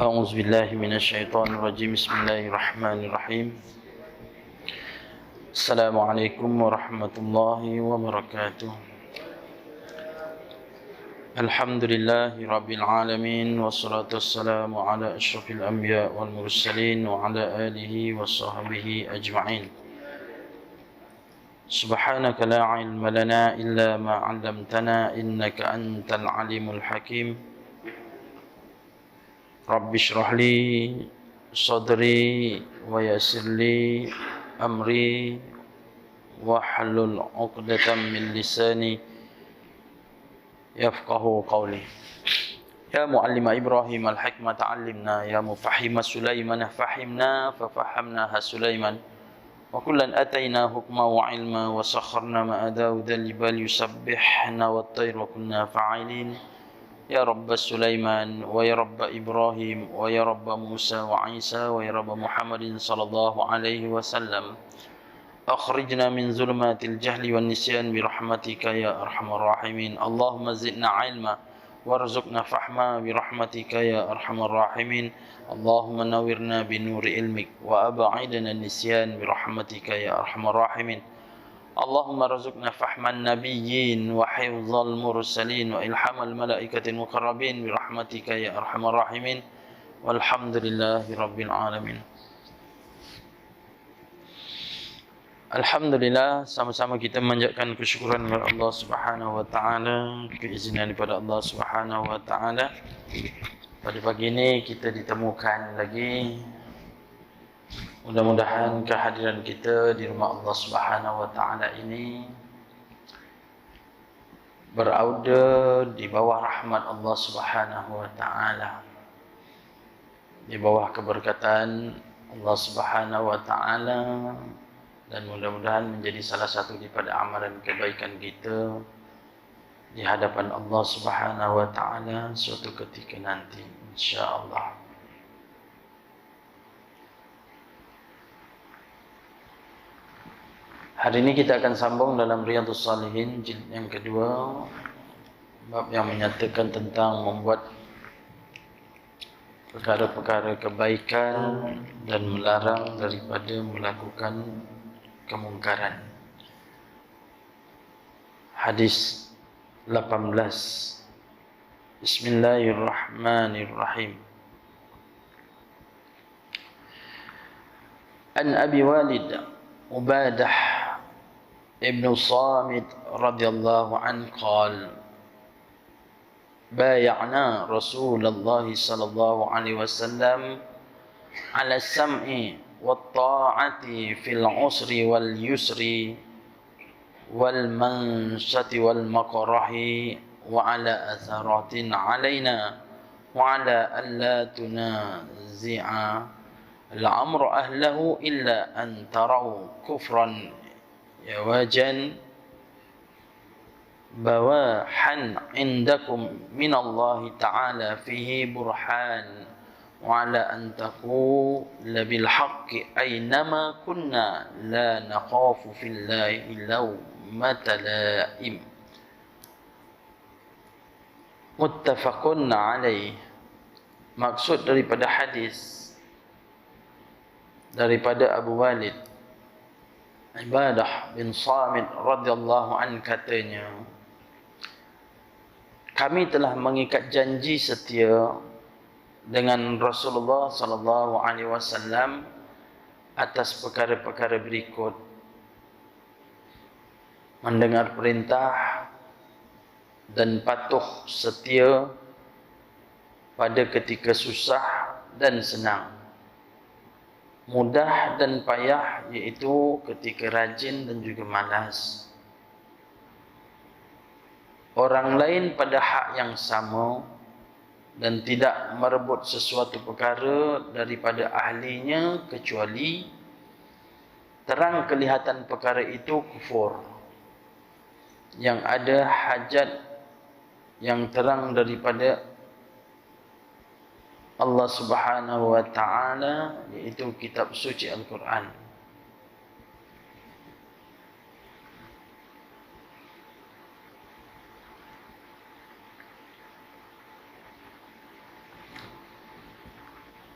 أعوذ بالله من الشيطان الرجيم بسم الله الرحمن الرحيم السلام عليكم ورحمة الله وبركاته الحمد لله رب العالمين والصلاة والسلام على أشرف الأنبياء والمرسلين وعلى آله وصحبه أجمعين سبحانك لا علم لنا إلا ما علمتنا إنك أنت العليم الحكيم رب اشرح لي صدري ويسر لي أمري واحلل عقدة من لساني يفقه قولي يا معلم إبراهيم الحكمة علمنا يا مفهم سليمان فهمنا ففهمناها سليمان وكلا أتينا حكما وعلما وسخرنا مع داود الجبال يسبحنا والطير وكنا فاعلين يا رب سليمان ويا رب إبراهيم ويا رب موسى وعيسى ويا رب محمد صلى الله عليه وسلم أخرجنا من ظلمات الجهل والنسيان برحمتك يا أرحم الراحمين اللهم زدنا علما وارزقنا فهما برحمتك يا أرحم الراحمين اللهم نورنا بنور علمك وأبعدنا النسيان برحمتك يا أرحم الراحمين اللهم ارزقنا فهم النبيين وحفظ المرسلين وإلحام الملائكة المقربين برحمتك يا أرحم الراحمين والحمد لله رب العالمين. Alhamdulillah, sama-sama kita memanjatkan kesyukuran kepada Allah Subhanahu wa taala, keizinan daripada Allah Subhanahu wa taala. Pada pagi ini kita ditemukan lagi. Mudah-mudahan kehadiran kita di rumah Allah Subhanahu wa taala ini berada di bawah rahmat Allah Subhanahu wa taala. Di bawah keberkatan Allah Subhanahu wa taala. Dan mudah-mudahan menjadi salah satu daripada amalan kebaikan kita di hadapan Allah Subhanahu wa taala suatu ketika nanti insya-Allah. Hari ini kita akan sambung dalam Riyadhus Shalihin jilid yang kedua, bab yang menyatakan tentang membuat perkara-perkara kebaikan dan melarang daripada melakukan kemungkaran. Hadis 18. Bismillahirrahmanirrahim. An Abi Walid Ubadah ibn Samit radhiyallahu anhu qala بايعنا رسول الله صلى الله عليه وسلم على السمع والطاعة في العسر واليسر والمنشة والمكره وعلى أثرات علينا وعلى ألا تنازع الأمر أهله إلا أن تروا كفرا يواجا بواحا عندكم من الله تعالى فيه برهان وعلى أن تقول بالحق أينما كنا لا نخاف في الله لومة لائم muttafaqun alaih. Maksud daripada hadis daripada Abu Walid Ibadah bin Samit radhiyallahu anhu katanya, kami telah mengikat janji setia dengan Rasulullah sallallahu alaihi wasallam atas perkara-perkara berikut: mendengar perintah dan patuh setia pada ketika susah dan senang, mudah dan payah, iaitu ketika rajin dan juga malas. Orang lain pada hak yang sama dan tidak merebut sesuatu perkara daripada ahlinya kecuali terang kelihatan perkara itu kufur, yang ada hajat yang terang daripada Allah Subhanahu wa taala, yaitu kitab suci Al-Quran.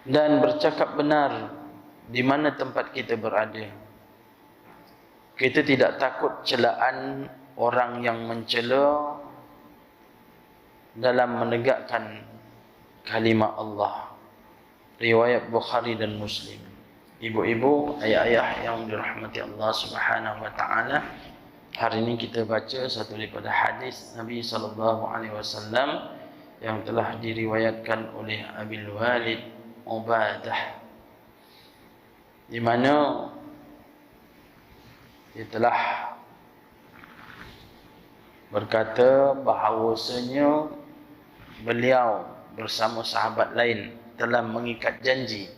dan bercakap benar di mana tempat kita berada. Kita tidak takut celaan orang yang mencela dalam menegakkan kalimah Allah. Riwayat Bukhari dan Muslim. Ibu-ibu, ayah-ayah yang dirahmati Allah Subhanahu wa taala, hari ini kita baca satu daripada hadis Nabi sallallahu alaihi wasallam yang telah diriwayatkan oleh Abil Walid Ubadah, di mana dia telah berkata bahawasanya beliau bersama sahabat lain telah mengikat janji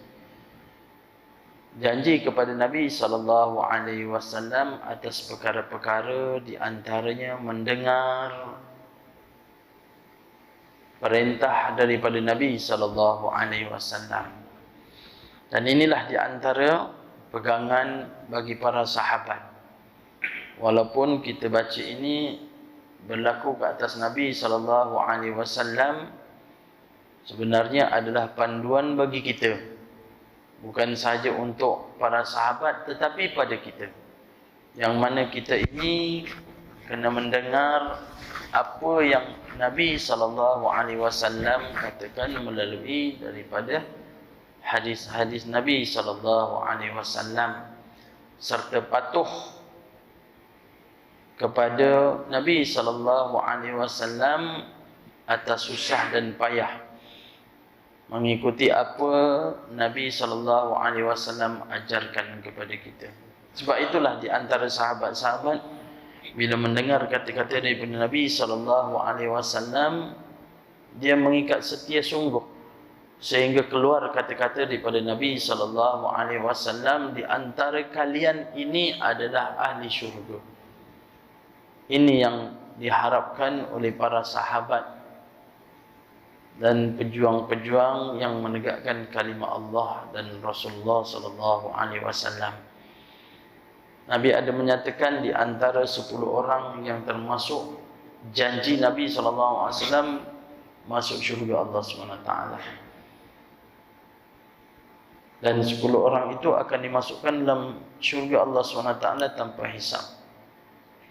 kepada Nabi sallallahu alaihi wasallam atas perkara-perkara, di antaranya mendengar perintah daripada Nabi sallallahu alaihi wasallam. Dan inilah di antara pegangan bagi para sahabat. Walaupun kita baca ini berlaku ke atas Nabi sallallahu alaihi wasallam, sebenarnya adalah panduan bagi kita. Bukan sahaja untuk para sahabat, tetapi pada kita, yang mana kita ini kena mendengar apa yang Nabi sallallahu alaihi wasallam katakan melalui daripada hadis-hadis Nabi sallallahu alaihi wasallam, serta patuh kepada Nabi sallallahu alaihi wasallam atas susah dan payah, mengikuti apa Nabi sallallahu alaihi wasallam ajarkan kepada kita. Sebab itulah di antara sahabat-sahabat, bila mendengar kata-kata daripada Nabi sallallahu alaihi wasallam, dia mengikat setia sungguh sehingga keluar kata-kata daripada Nabi sallallahu alaihi wasallam, di antara kalian ini adalah ahli syurga. Ini yang diharapkan oleh para sahabat dan pejuang-pejuang yang menegakkan kalimah Allah dan Rasulullah sallallahu alaihi wasallam. Nabi ada menyatakan di antara 10 orang yang termasuk janji Nabi sallallahu alaihi wasallam masuk syurga Allah SWT. Dan 10 orang itu akan dimasukkan dalam syurga Allah SWT tanpa hisab.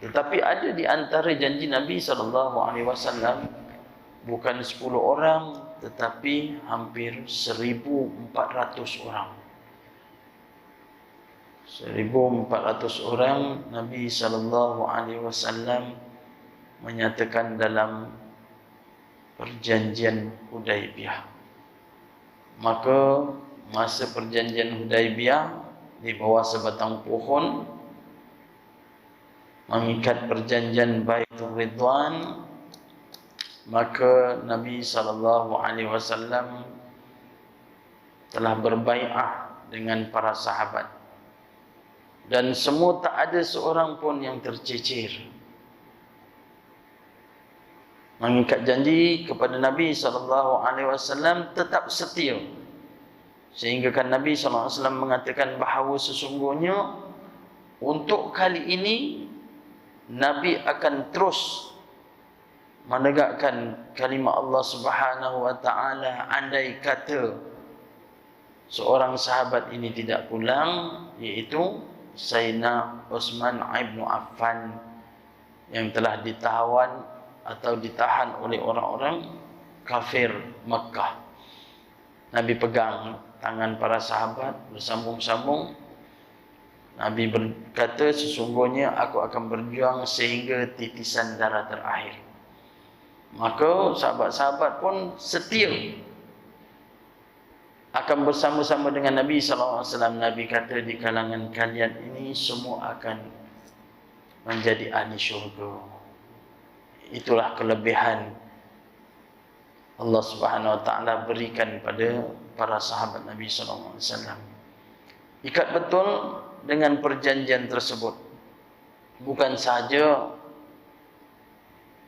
Tetapi ada di antara janji Nabi sallallahu alaihi wasallam bukan 10 orang, tetapi hampir 1.400 orang. 1.400 orang Nabi sallallahu alaihi wasallam menyatakan dalam perjanjian Hudaibiyah. Maka masa perjanjian Hudaibiyah, di bawah sebatang pohon, mengikat perjanjian Baitur Ridwan, maka Nabi sallallahu alaihi wasallam telah berbai'ah dengan para sahabat, dan semua tak ada seorang pun yang tercecer, mengikat janji kepada Nabi sallallahu alaihi wasallam, tetap setia, sehingga kan Nabi sallallahu alaihi wasallam mengatakan bahawa sesungguhnya untuk kali ini Nabi akan terus menegakkan kalimah Allah Subhanahu wa taala, andai kata seorang sahabat ini tidak pulang, iaitu Sayyidina Utsman ibn Affan, yang telah ditawan atau ditahan oleh orang-orang kafir Makkah. Nabi pegang tangan para sahabat bersambung-sambung. Nabi berkata, sesungguhnya aku akan berjuang sehingga titisan darah terakhir. Maka sahabat-sahabat pun setia akan bersama-sama dengan Nabi sallallahu alaihi wasallam. Nabi kata, di kalangan kalian ini semua akan menjadi ahli syurga. Itulah kelebihan Allah Subhanahu wa taala berikan pada para sahabat Nabi sallallahu alaihi wasallam. Ikat betul dengan perjanjian tersebut, bukan sahaja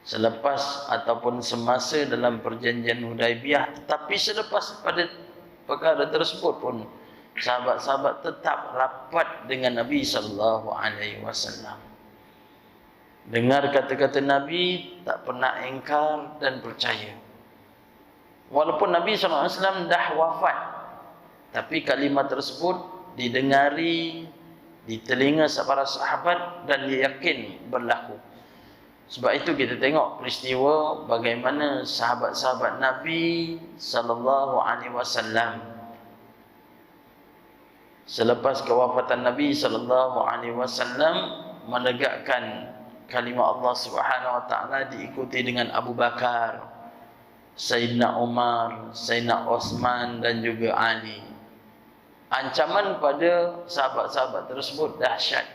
selepas ataupun semasa dalam perjanjian Hudaibiyah, tetapi selepas pada perkara tersebut pun sahabat-sahabat tetap rapat dengan Nabi sallallahu alaihi wasallam. Dengar kata-kata Nabi, tak pernah engkar dan percaya. Walaupun Nabi sallallahu alaihi wasallam dah wafat, Tapi kalimat tersebut didengari di telinga para sahabat dan dia yakin berlaku. Sebab itu kita tengok peristiwa bagaimana sahabat-sahabat Nabi sallallahu alaihi wasallam selepas kewafatan Nabi sallallahu alaihi wasallam menegakkan kalimat Allah Subhanahu wa taala diikuti dengan Abu Bakar, Sayyidina Umar, Sayyidina Osman dan juga Ali. Ancaman pada sahabat-sahabat tersebut dahsyat.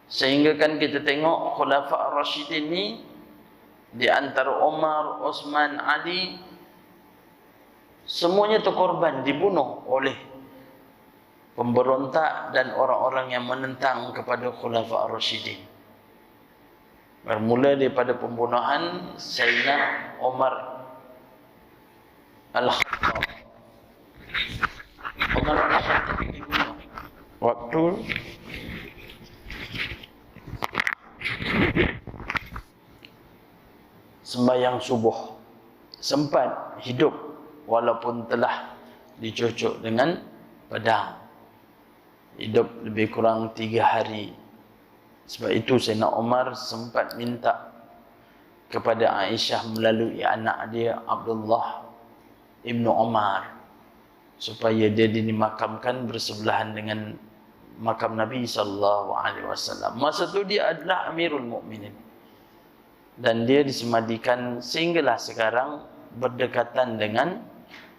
Sehingga kan kita tengok Khulafa' Ar-Rasyidin ni di antara Umar, Osman, Ali semuanya terkorban, dibunuh oleh pemberontak dan orang-orang yang menentang kepada Khulafa' Ar-Rasyidin. Bermula daripada pembunuhan Sayyidina Umar Al-Khattab. Umar Al-Khattab dibunuh waktu sembahyang subuh. Sempat hidup walaupun telah dicucuk dengan pedang. Hidup lebih kurang 3 hari. Sebab itu Sayyidina Umar sempat minta kepada Aisyah melalui anak dia Abdullah Ibnu Umar supaya dia dimakamkan bersebelahan dengan makam Nabi sallallahu alaihi wasallam. Masa itu dia adalah Amirul Mukminin. Dan dia disemadikan sehinggalah sekarang berdekatan dengan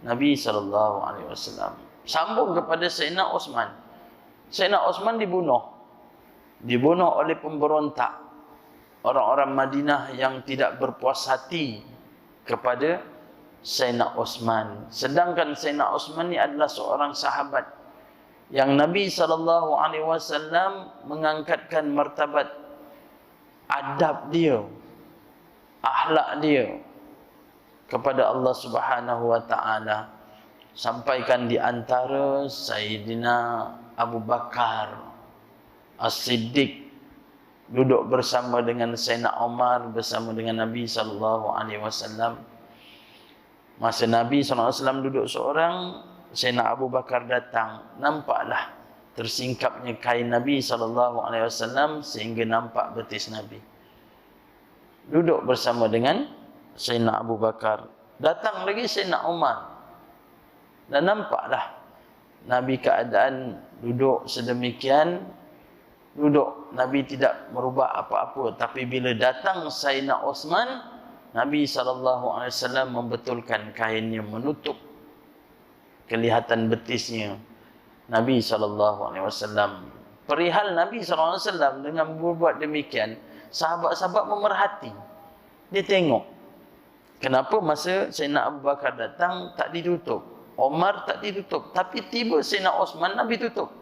Nabi sallallahu alaihi wasallam. Sambung kepada Sayyidina Osman. Sayyidina Osman dibunuh oleh pemberontak, orang-orang Madinah yang tidak berpuas hati kepada Sayyidina Osman. Sedangkan Sayyidina Osman ni adalah seorang sahabat yang Nabi sallallahu alaihi wasallam mengangkatkan martabat adab dia, akhlak dia kepada Allah Subhanahu wa taala. Sampaikan di antara Sayyidina Abu Bakar As-Siddiq duduk bersama dengan Sayyidina Umar bersama dengan Nabi sallallahu alaihi wasallam. Masa Nabi sallallahu alaihi wasallam duduk seorang, Sayyidina Abu Bakar datang, nampaklah tersingkapnya kain Nabi sallallahu alaihi wasallam sehingga nampak betis Nabi. Duduk bersama dengan Sayyidina Abu Bakar. Datang lagi Sayyidina Umar. Dan nampaklah Nabi keadaan duduk sedemikian, duduk Nabi tidak merubah apa-apa. Tapi bila datang Sayyidina Osman, Nabi SAW membetulkan kainnya, menutup kelihatan betisnya Nabi SAW. Perihal Nabi SAW dengan berbuat demikian, sahabat-sahabat memerhati. Dia tengok kenapa masa Sayyidina Abu Bakar datang tak ditutup, Umar tak ditutup, tapi tiba Sayyidina Osman Nabi tutup.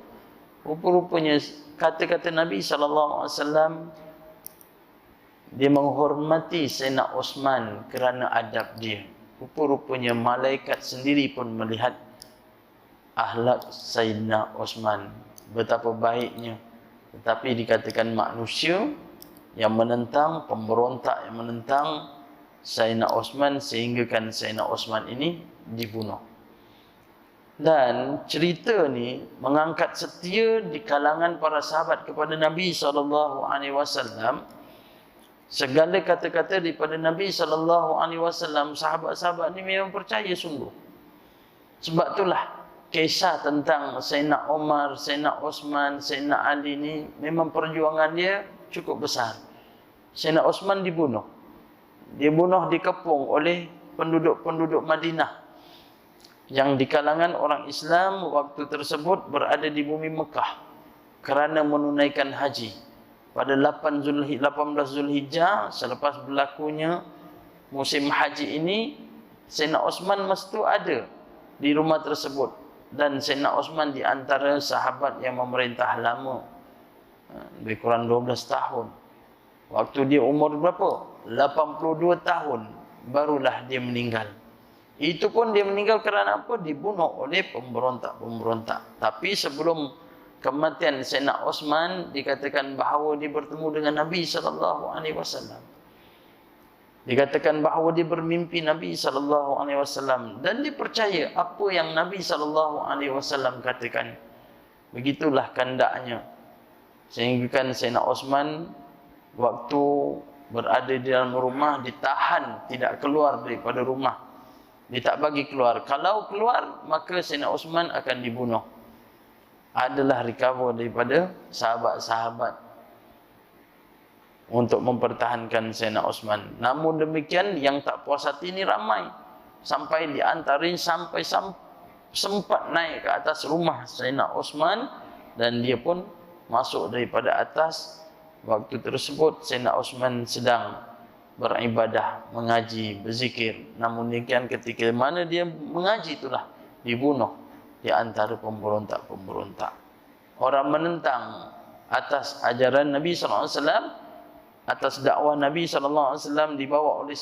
Rupa-rupanya kata-kata Nabi SAW, dia menghormati Sayyidina Osman kerana adab dia. Rupa-rupanya malaikat sendiri pun melihat akhlak Sayyidina Osman, betapa baiknya. Tetapi dikatakan manusia yang menentang, pemberontak yang menentang Sayyidina Osman, sehinggakan Sayyidina Osman ini dibunuh. Dan cerita ni mengangkat setia di kalangan para sahabat kepada Nabi SAW. Segala kata-kata daripada Nabi SAW, sahabat-sahabat ni memang percaya sungguh. Sebab itulah kisah tentang Sayyidina Umar, Sayyidina Osman, Sayyidina Ali ni memang perjuangan dia cukup besar. Sayyidina Osman dibunuh. Dia bunuh dikepung oleh penduduk-penduduk Madinah yang di kalangan orang Islam waktu tersebut berada di bumi Mekah kerana menunaikan haji. Pada 18 Zulhijjah, selepas berlakunya musim haji ini, Sayyidina Osman mesti ada di rumah tersebut. Dan Sayyidina Osman di antara sahabat yang memerintah lama, lebih kurang 12 tahun. Waktu dia umur berapa? 82 tahun barulah dia meninggal. Itu pun dia meninggal kerana apa? Dibunuh oleh pemberontak-pemberontak. Tapi sebelum kematian Sayyidina Osman, dikatakan bahawa dia bertemu dengan Nabi SAW. Dikatakan bahawa dia bermimpi Nabi SAW dan dia percaya apa yang Nabi SAW katakan. Begitulah kehendaknya. Sehingga kan Sayyidina Osman waktu berada di dalam rumah ditahan, tidak keluar daripada rumah. Dia tak bagi keluar. Kalau keluar, maka Sayyidina Osman akan dibunuh. Adalah recover daripada sahabat-sahabat untuk mempertahankan Sayyidina Osman. Namun demikian, yang tak puas hati ini ramai. Sampai diantarin, sampai sempat naik ke atas rumah Sayyidina Osman, dan dia pun masuk daripada atas. Waktu tersebut Sayyidina Osman sedang beribadah, mengaji, berzikir. Namun demikian, ketika mana dia mengaji, itulah dibunuh di antara pemberontak-pemberontak. Orang menentang atas ajaran Nabi SAW, atas dakwah Nabi SAW dibawa oleh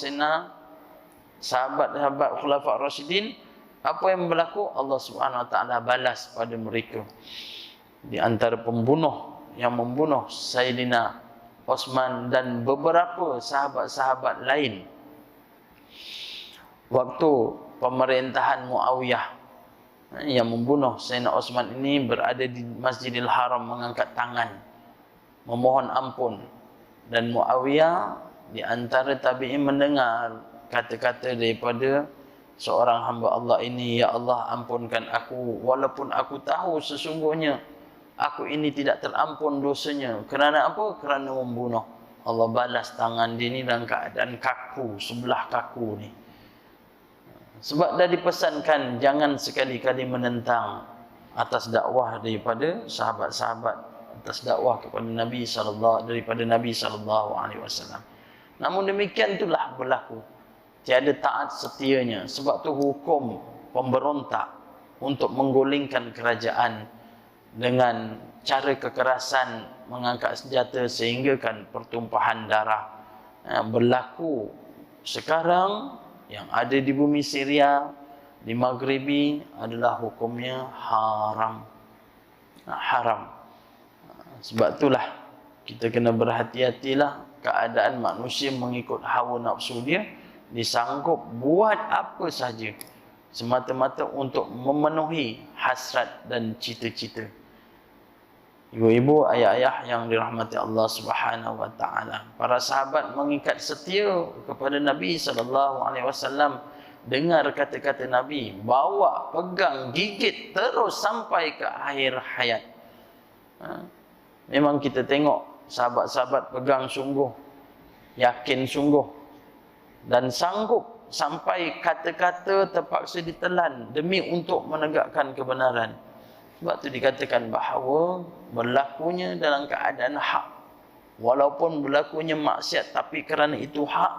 sahabat-sahabat Khulafa' Rasyidin. Apa yang berlaku? Allah Subhanahu Wa Taala balas pada mereka. Di antara pembunuh yang membunuh Sayyidina Osman dan beberapa sahabat-sahabat lain waktu pemerintahan Muawiyah, yang membunuh Sayyidina Osman ini berada di Masjidil Haram, mengangkat tangan memohon ampun. Dan Muawiyah di antara tabi'in mendengar kata-kata daripada seorang hamba Allah ini, ya Allah, ampunkan aku walaupun aku tahu sesungguhnya aku ini tidak terampun dosanya. Kerana apa? Kerana membunuh. Allah balas tangan dia ni dalam keadaan kaku, sebelah kaku ni. Sebab dah dipesankan jangan sekali-kali menentang atas dakwah daripada sahabat-sahabat, atas dakwah kepada Nabi daripada Nabi SAW. Namun demikian itulah berlaku. Tiada taat setianya. Sebab tu hukum pemberontak untuk menggulingkan kerajaan dengan cara kekerasan, mengangkat senjata sehingga kan pertumpahan darah berlaku sekarang yang ada di bumi Syria, di Maghribi, adalah hukumnya haram. Haram. Sebab itulah kita kena berhati-hatilah. Keadaan manusia mengikut hawa nafsu dia, disanggup buat apa saja semata-mata untuk memenuhi hasrat dan cita-cita. Ibu-ibu, ayah-ayah yang dirahmati Allah Subhanahu Wa Taala, para sahabat mengikat setia kepada Nabi SAW. Dengar kata-kata Nabi, bawa, pegang, gigit terus sampai ke akhir hayat. Memang kita tengok sahabat-sahabat pegang sungguh, yakin sungguh, dan sanggup sampai kata-kata terpaksa ditelan demi untuk menegakkan kebenaran. Sebab itu dikatakan bahawa berlakunya dalam keadaan hak, walaupun berlakunya maksiat, tapi kerana itu hak,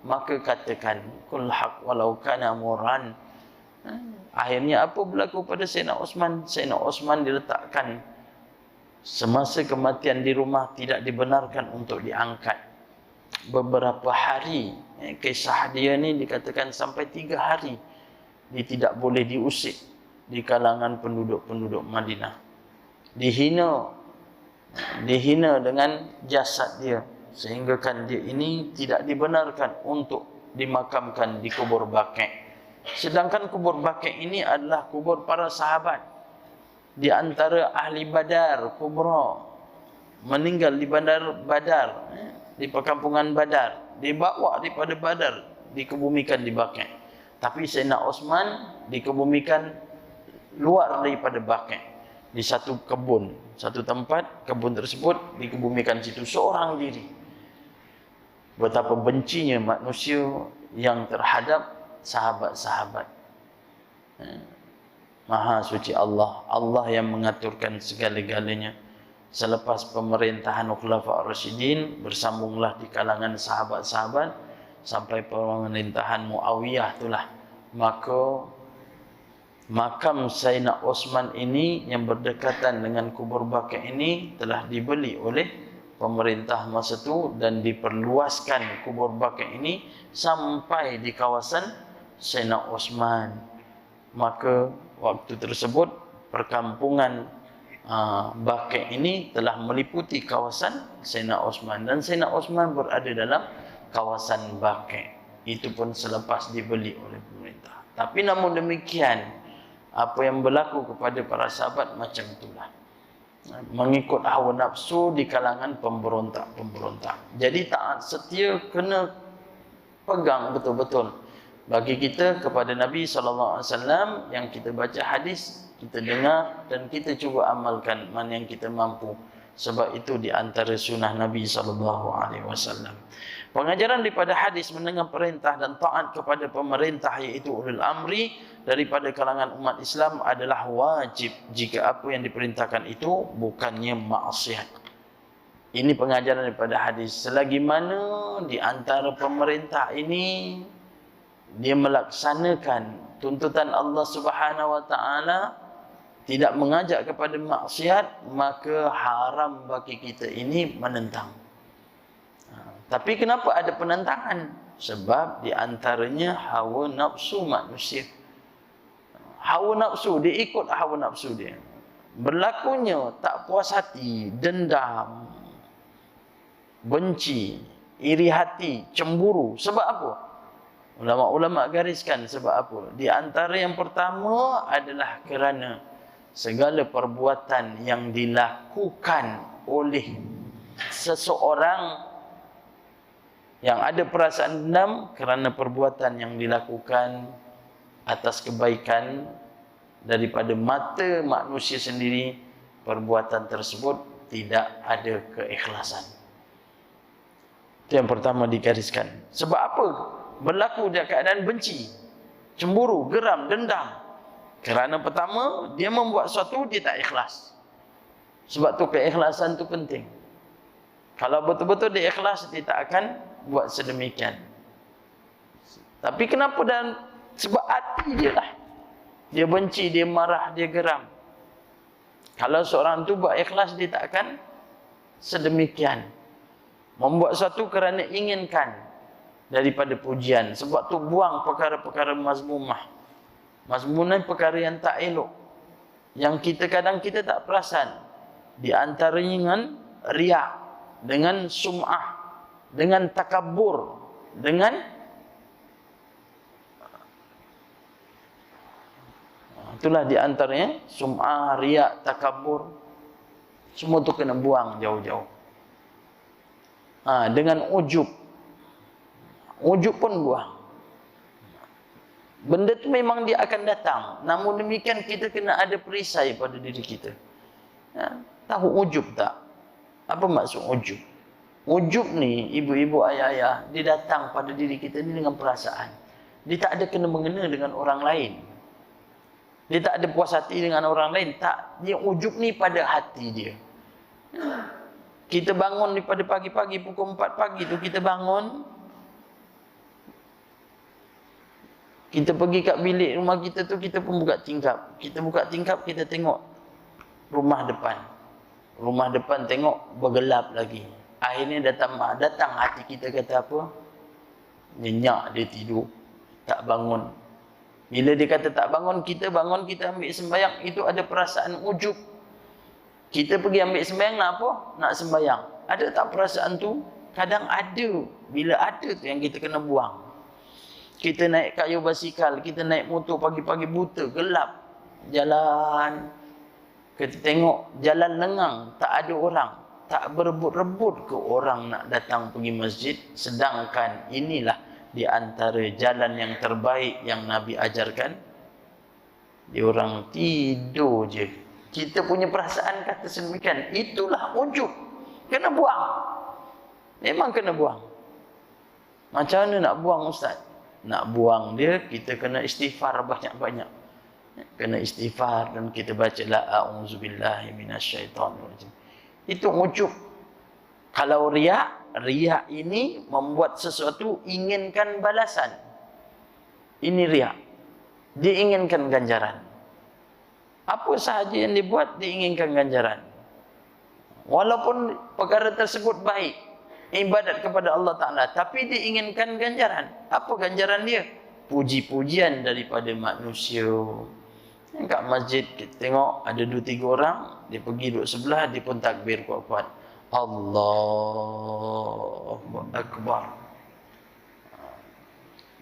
maka katakan kul haq walau kana murran. Akhirnya apa berlaku pada Sayyidina Osman? Sayyidina Osman diletakkan semasa kematian di rumah, tidak dibenarkan untuk diangkat beberapa hari. Kisah dia ni dikatakan sampai 3 hari dia tidak boleh diusik di kalangan penduduk-penduduk Madinah. Dihina dengan jasad dia, sehingga kan dia ini tidak dibenarkan untuk dimakamkan di kubur Baqi'. Sedangkan kubur Baqi' ini adalah kubur para sahabat. Di antara ahli Badar Kubra meninggal di bandar Badar, di perkampungan Badar, dibawa daripada Badar, dikebumikan di Baqi'. Tapi Sayyidina Osman dikebumikan luar daripada Baqi', di satu kebun, satu tempat. Kebun tersebut dikebumikan situ seorang diri. Betapa bencinya manusia yang terhadap sahabat-sahabat. Maha suci Allah, Allah yang mengaturkan segala-galanya. Selepas pemerintahan Khulafa' Rasyidin, bersambunglah di kalangan sahabat-sahabat sampai pemerintahan Muawiyah itulah. Maka makam Sayyidina Osman ini yang berdekatan dengan kubur Baqi' ini telah dibeli oleh pemerintah masa itu dan diperluaskan kubur Baqi' ini sampai di kawasan Sayyidina Osman. Maka waktu tersebut perkampungan Baqi' ini telah meliputi kawasan Sayyidina Osman, dan Sayyidina Osman berada dalam kawasan Baqi'. Itu pun selepas dibeli oleh pemerintah. Tapi namun demikian, apa yang berlaku kepada para sahabat macam itulah. Mengikut hawa nafsu di kalangan pemberontak-pemberontak. Jadi taat setia kena pegang betul-betul. Bagi kita kepada Nabi SAW, yang kita baca hadis, kita dengar dan kita cuba amalkan mana yang kita mampu. Sebab itu di antara sunnah Nabi SAW. Pengajaran daripada hadis mendengar perintah dan taat kepada pemerintah, iaitu ulul amri daripada kalangan umat Islam, adalah wajib jika apa yang diperintahkan itu bukannya maksiat. Ini pengajaran daripada hadis. Selagi mana di antara pemerintah ini dia melaksanakan tuntutan Allah Subhanahu wa taala, tidak mengajak kepada maksiat, maka haram bagi kita ini menentang. Tapi kenapa ada penentangan? Sebab di antaranya hawa nafsu manusia. Hawa nafsu, dia ikut hawa nafsu dia. Berlakunya tak puas hati, dendam, benci, iri hati, cemburu. Sebab apa? Ulama-ulama gariskan sebab apa? Di antara yang pertama adalah kerana segala perbuatan yang dilakukan oleh seseorang yang ada perasaan dendam kerana perbuatan yang dilakukan atas kebaikan daripada mata manusia sendiri, perbuatan tersebut tidak ada keikhlasan. Itu yang pertama digariskan. Sebab apa? Berlaku dalam keadaan benci, cemburu, geram, dendam. Kerana pertama, dia membuat sesuatu, dia tak ikhlas. Sebab tu keikhlasan tu penting. Kalau betul-betul dia ikhlas, dia tak akan buat sedemikian. Tapi kenapa? Dan sebab hati dia lah. Dia benci, dia marah, dia geram. Kalau seorang tu buat ikhlas, dia tak akan sedemikian. Membuat sesuatu kerana inginkan daripada pujian. Sebab tu buang perkara-perkara mazmumah. Mazmumah perkara yang tak elok, yang kita kadang kita tak perasan. Di antaranya dengan riak, dengan sum'ah, dengan takabur, dengan itulah di antaranya sum'ah, riak, takabur. Semua tu kena buang jauh-jauh. Dengan ujub. Ujub pun buang. Benda tu memang dia akan datang. Namun demikian kita kena ada perisai pada diri kita. Tahu ujub tak? Apa maksud ujub? Ujub ni, ibu-ibu, ayah-ayah, dia datang pada diri kita ni dengan perasaan. Dia tak ada kena-mengena dengan orang lain. Dia tak ada puas hati dengan orang lain. Tak. Dia ujub ni pada hati dia. Kita bangun daripada pagi-pagi, pukul 4 pagi tu kita bangun. Kita pergi kat bilik rumah kita tu, kita pun buka tingkap. Kita buka tingkap, kita tengok rumah depan. Rumah depan tengok bergelap lagi. Akhirnya datang hati kita kata apa? Nyenyak dia tidur, tak bangun. Bila dia kata tak bangun, kita ambil sembahyang. Itu ada perasaan ujub. Kita pergi ambil sembahyang nak apa? Nak sembahyang. Ada tak perasaan tu? Kadang ada. Bila ada tu yang kita kena buang. Kita naik kayu basikal, kita naik motor pagi-pagi buta, gelap jalan. Kita tengok jalan lengang, tak ada orang. Tak berebut-rebut ke orang nak datang pergi masjid. Sedangkan inilah di antara jalan yang terbaik yang Nabi ajarkan. Dia orang tidur je. Kita punya perasaan kata sedemikian. Itulah ujub. Kena buang. Memang kena buang. Macam mana nak buang, Ustaz? Nak buang dia, kita kena istighfar banyak-banyak. Kena istighfar dan kita baca la a'udzubillahi minasyaitonirrajim. Itu ujub. Kalau riak ini membuat sesuatu inginkan balasan. Ini riak. Dia inginkan ganjaran. Apa sahaja yang dibuat, diinginkan ganjaran. Walaupun perkara tersebut baik, ibadat kepada Allah Ta'ala, tapi diinginkan ganjaran. Apa ganjaran dia? Puji-pujian daripada manusia. Kat masjid kita tengok ada 2-3 orang, dia pergi duduk sebelah, dia pun takbir kuat-kuat. Allahu Akbar.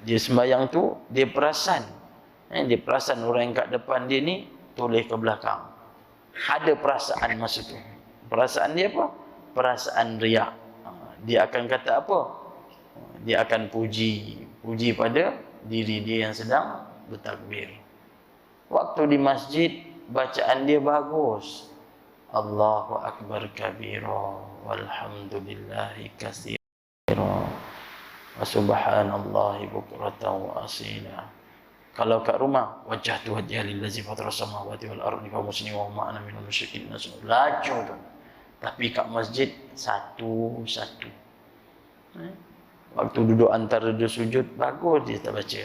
Dia sembahyang tu, dia perasan. Dia perasan orang yang kat depan dia ni toleh ke belakang. Ada perasaan masa tu. Perasaan dia apa? Perasaan riak. Dia akan kata apa? Dia akan puji pada diri dia yang sedang bertakbir. Waktu di masjid, bacaan dia bagus. Allahu Akbar kabira walhamdulillahi katsira wa subhanallahi bukratan wa asila. Kalau kat rumah, wajjahtu wajhiya lillazi fatara samawati wal ardi fa muslimin wa ma ana minal musyrikin. Laju tu. Tapi kat masjid satu-satu. Waktu duduk antara dua sujud, bagus dia tak baca.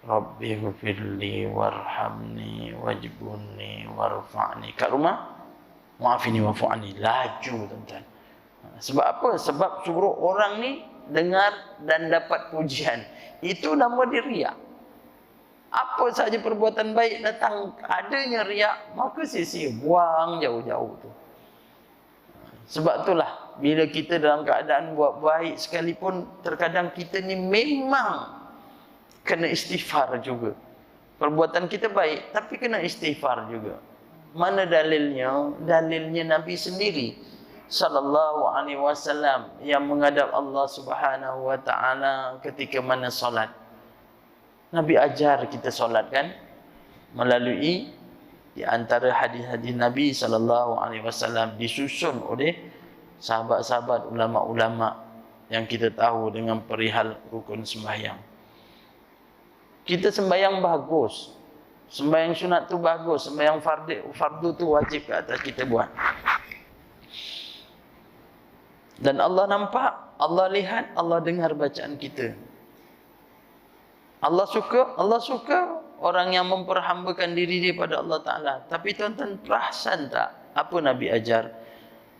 Rabbi ghfirli warhamni wajbunni warfa'ni. Kat rumah, maafini wa'fu'ani. Laju tuan-tuan. Sebab apa? Sebab suruh orang ni dengar dan dapat pujian. Itu nama dia riak. Apa sahaja perbuatan baik datang adanya riak, maka sia-sia, buang jauh-jauh tu. Sebab itulah bila kita dalam keadaan buat baik sekalipun, terkadang kita ni memang kena istighfar juga. Perbuatan kita baik tapi kena istighfar juga. Mana dalilnya? Dalilnya Nabi sendiri sallallahu alaihi wasallam yang menghadap Allah Subhanahu wa taala ketika mana solat. Nabi ajar kita solat kan, melalui di antara hadis-hadis Nabi sallallahu alaihi wasallam, disusun oleh sahabat-sahabat, ulama-ulama yang kita tahu dengan perihal rukun sembahyang. Kita sembahyang bagus, sembahyang sunat tu bagus, sembahyang fardu tu wajib ke atas kita buat. Dan Allah nampak, Allah lihat, Allah dengar bacaan kita. Allah suka orang yang memperhambakan diri dia pada Allah Ta'ala. Tapi tuan-tuan perasan tak apa Nabi ajar?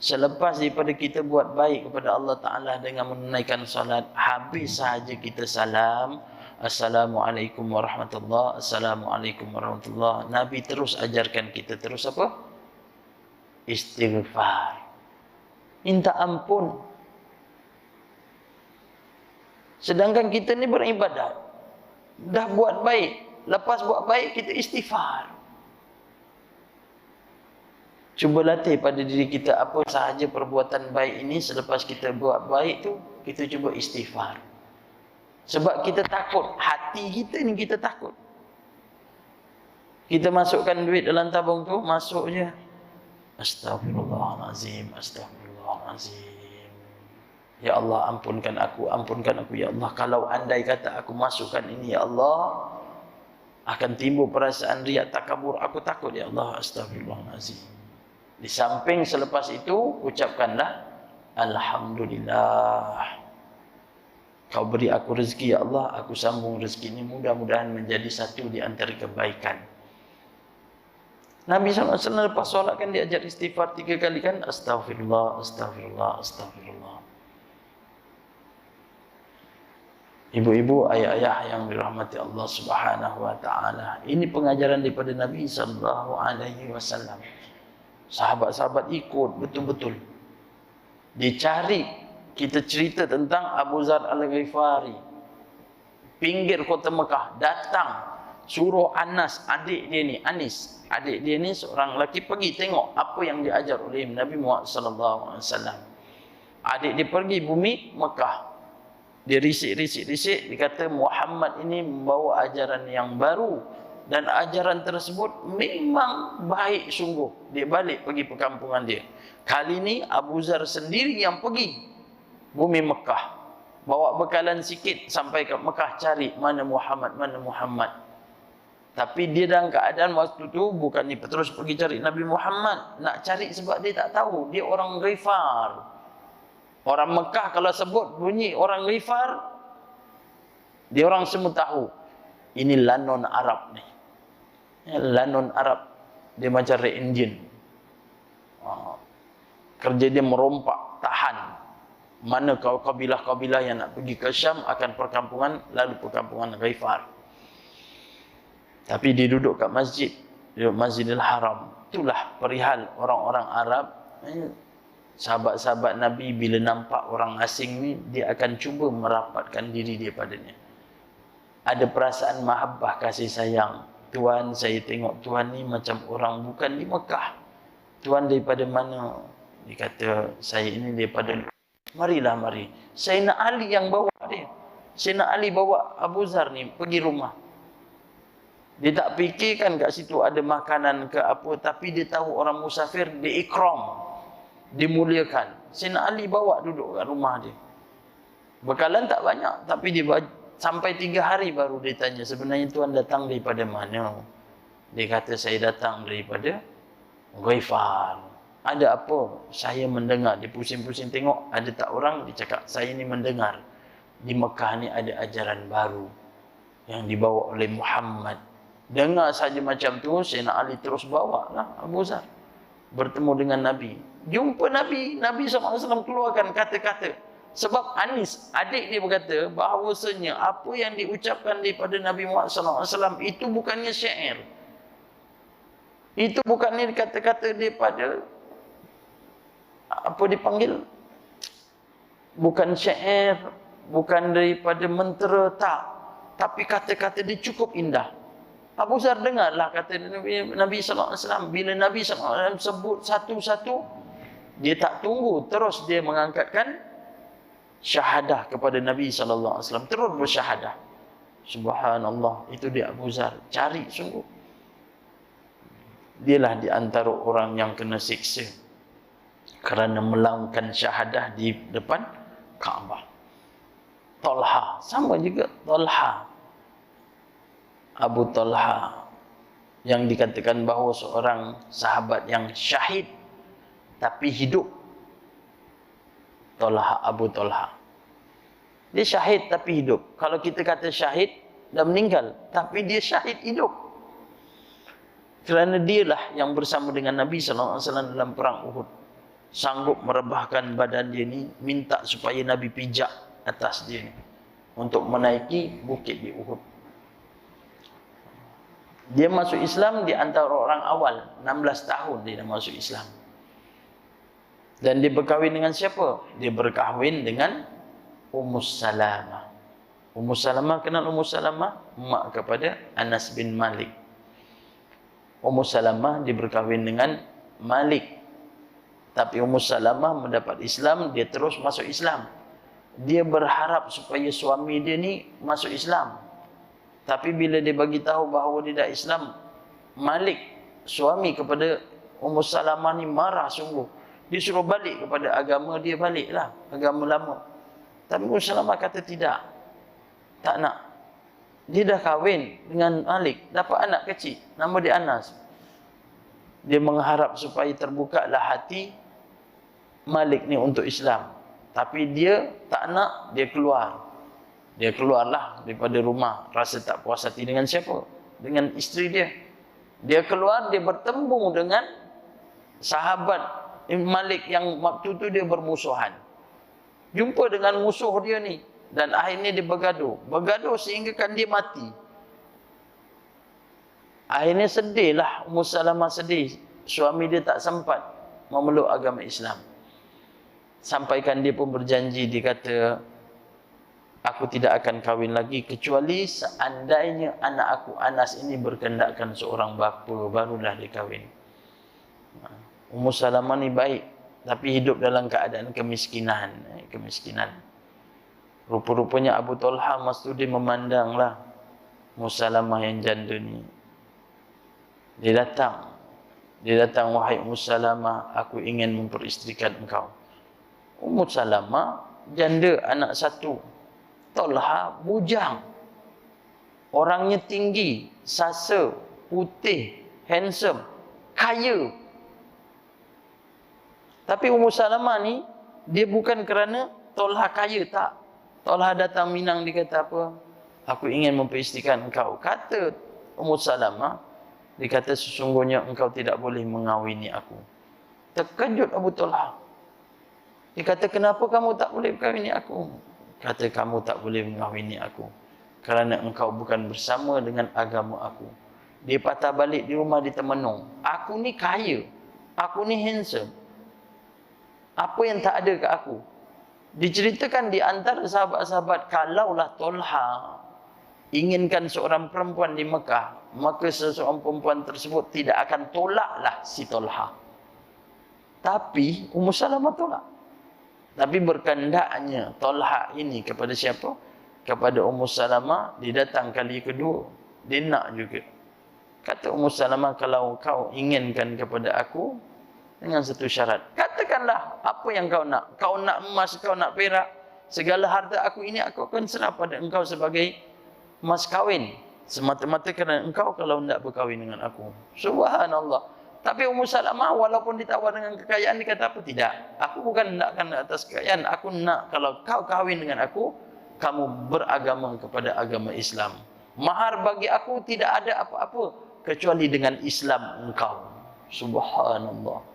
Selepas daripada kita buat baik kepada Allah Ta'ala dengan menunaikan salat, habis sahaja kita salam, Assalamualaikum warahmatullahi, Assalamualaikum warahmatullahi. Nabi terus ajarkan kita terus apa? Istighfar. Minta ampun. Sedangkan kita ni beribadat. Dah buat baik, lepas buat baik kita istighfar. Cuba latih pada diri kita apa sahaja perbuatan baik ini, selepas kita buat baik tu, kita cuba istighfar. Sebab kita takut, hati kita ni kita takut. Kita masukkan duit dalam tabung tu, masuk je. Astaghfirullahalazim, astaghfirullahalazim. Ya Allah, ampunkan aku, ya Allah. Kalau andai kata aku masukkan ini, ya Allah, akan timbul perasaan riak, takabur. Aku takut, ya Allah, astagfirullahaladzim. Di samping selepas itu, ucapkanlah Alhamdulillah. Kau beri aku rezeki, ya Allah, aku sambung rezeki ini, mudah-mudahan menjadi satu di antara kebaikan. Nabi SAW lepas solat kan diajar istighfar 3 kali kan? Astaghfirullah, astaghfirullah, astaghfirullah. Ibu-ibu, ayah-ayah yang dirahmati Allah Subhanahu wa taala. Ini pengajaran daripada Nabi sallallahu alaihi wasallam. Sahabat-sahabat ikut betul-betul. Dicari, kita cerita tentang Abu Dzar Al-Ghifari. Pinggir kota Mekah, datang suruh Anas, adik dia ni, Anis. Adik dia ni seorang lelaki, pergi tengok apa yang diajar oleh Nabi Muhammad sallallahu alaihi wasallam. Adik dia pergi bumi Mekah. Dia risik, dia kata Muhammad ini membawa ajaran yang baru, dan ajaran tersebut memang baik sungguh. Dia balik pergi perkampungan dia. Kali ini Abu Dzar sendiri yang pergi bumi Mekah, bawa bekalan sikit sampai ke Mekah, cari mana Muhammad, mana Muhammad. Tapi dia dalam keadaan waktu tu bukannya terus pergi cari Nabi Muhammad, nak cari sebab dia tak tahu dia orang Ghifar. Orang Mekah kalau sebut bunyi orang Ghifar, dia orang semua tahu ini lanon Arab ni. Lanon Arab, dia macam Red Indian. Kerja dia merompak, tahan. Mana kabilah-kabilah yang nak pergi ke Syam akan perkampungan, lalu perkampungan Ghifar. Tapi dia duduk kat masjid, duduk Masjidil Haram. Itulah perihal orang-orang Arab. Sahabat-sahabat Nabi bila nampak orang asing ni, dia akan cuba merapatkan diri dia padanya. ada perasaan mahabbah, kasih sayang. Tuan, saya tengok Tuan ni macam orang bukan di Mekah. Tuan daripada mana? Dia kata, saya ini daripada... Marilah, mari. Sayyidina Ali yang bawa dia. Sayyidina Ali bawa Abu Zar ni pergi rumah. Dia tak fikirkan kat situ ada makanan ke apa, tapi dia tahu orang musafir, dia ikram, dimuliakan. Sayyidina Ali bawa duduk kat rumah dia. Bekalan tak banyak, tapi dia sampai 3 hari baru dia tanya, sebenarnya Tuan datang daripada mana? Dia kata, saya datang daripada Ghaifar. Ada apa? Saya mendengar. Dia pusing-pusing tengok, ada tak orang? Dia cakap, saya ni mendengar di Mekah ni ada ajaran baru yang dibawa oleh Muhammad. Dengar saja macam tu, Sayyidina Ali terus bawa lah Abu Zar bertemu dengan Nabi. Jumpa Nabi, Nabi SAW keluarkan kata-kata. Sebab Anis, adik dia berkata bahawasanya apa yang diucapkan daripada Nabi Muhammad SAW itu bukannya syair. Itu bukannya kata-kata daripada apa dipanggil, bukan syair, bukan daripada mentera, tak. Tapi kata-kata dia cukup indah. Abu Zar dengarlah kata Nabi SAW. Bila Nabi SAW sebut satu-satu, dia tak tunggu, terus dia mengangkatkan syahadah kepada Nabi SAW. Terus bersyahadah. Subhanallah, itu dia Abu Zar. Cari sungguh. Dialah di antara orang yang kena siksa kerana melaungkan syahadah di depan Kaabah. Talha, sama juga Talha. Abu Talha yang dikatakan bahawa seorang sahabat yang syahid tapi hidup. Talha, Abu Talha. Dia syahid tapi hidup. Kalau kita kata syahid, dah meninggal, tapi dia syahid hidup. Kerana dialah yang bersama dengan Nabi SAW dalam perang Uhud. Sanggup merebahkan badan dia ni, minta supaya Nabi pijak atas dia ni untuk menaiki bukit di Uhud. Dia masuk Islam di antara orang awal. 16 tahun dia dah masuk Islam. Dan dia berkahwin dengan siapa? Dia berkahwin dengan Ummus Salamah. Ummus Salamah, kenal Ummus Salamah? Mak kepada Anas bin Malik. Ummus Salamah dia berkahwin dengan Malik. Tapi Ummus Salamah mendapat Islam, dia terus masuk Islam. Dia berharap supaya suami dia ni masuk Islam. Tapi bila dia bagi tahu bahawa dia dah Islam, Malik, suami kepada Ummus Salamah ni marah sungguh. Dia suruh balik kepada agama dia, baliklah agama lama. Tapi Ummus Salamah kata tidak, tak nak. Dia dah kahwin dengan Malik, dapat anak kecil, nama dia Anas. Dia mengharap supaya terbukalah hati Malik ni untuk Islam. Tapi dia tak nak, dia keluar. Dia keluarlah daripada rumah, rasa tak puas hati dengan siapa? Dengan isteri dia. Dia keluar, dia bertemu dengan sahabat Malik yang waktu tu dia bermusuhan. Jumpa dengan musuh dia ni. Dan akhirnya dia bergaduh. Bergaduh sehingga kan dia mati. Akhirnya sedihlah Ummus Salamah, sedih. Suami dia tak sempat memeluk agama Islam. Sampaikan dia pun berjanji, dia kata, aku tidak akan kahwin lagi kecuali seandainya anak aku Anas ini berkendakkan seorang bapa, barulah dia kahwin. Ummus Salamah ni baik, tapi hidup dalam keadaan kemiskinan. Rupa-rupanya Abu Talha masa dia memandanglah Ummus Salamah yang janda ni. Dia datang, wahai Ummus Salamah, aku ingin memperisterikan engkau. Ummus Salamah janda anak satu. Talha bujang. Orangnya tinggi, sasa, putih, handsome, kaya. Tapi Ummus Salamah ni, dia bukan kerana Talha kaya, tak. Talha datang minang, dia kata apa? Aku ingin memperisterikan engkau. Kata Ummus Salamah, dia kata sesungguhnya engkau tidak boleh mengawini aku. Terkejut Abu Talha. Dia kata, kenapa kamu tak boleh mengawini aku? Kata, kamu tak boleh mengawini aku kerana engkau bukan bersama dengan agama aku. Dia patah balik di rumah, dia termenung. Aku ni kaya, aku ni handsome, apa yang tak ada ke aku? Diceritakan di antara sahabat-sahabat, kalaulah Talha inginkan seorang perempuan di Mekah, maka seseorang perempuan tersebut tidak akan tolaklah si Talha. Tapi Ummu Salamah tolak. Tapi berkendaknya Talha ini kepada siapa? Kepada Ummu Salamah. Dia datang kali kedua, dia nak juga. Kata Ummu Salamah, kalau kau inginkan kepada aku dengan satu syarat, katakanlah apa yang kau nak. Kau nak emas, kau nak perak, segala harta aku ini aku akan serah pada engkau sebagai mas kawin, semata-mata kerana engkau kalau hendak berkahwin dengan aku. Subhanallah. Tapi Ummu Salamah walaupun ditawar dengan kekayaan, dia kata apa? Tidak, aku bukan nakkan atas kekayaan, aku nak kalau kau kahwin dengan aku, kamu beragama kepada agama Islam. Mahar bagi aku tidak ada apa-apa kecuali dengan Islam engkau. Subhanallah.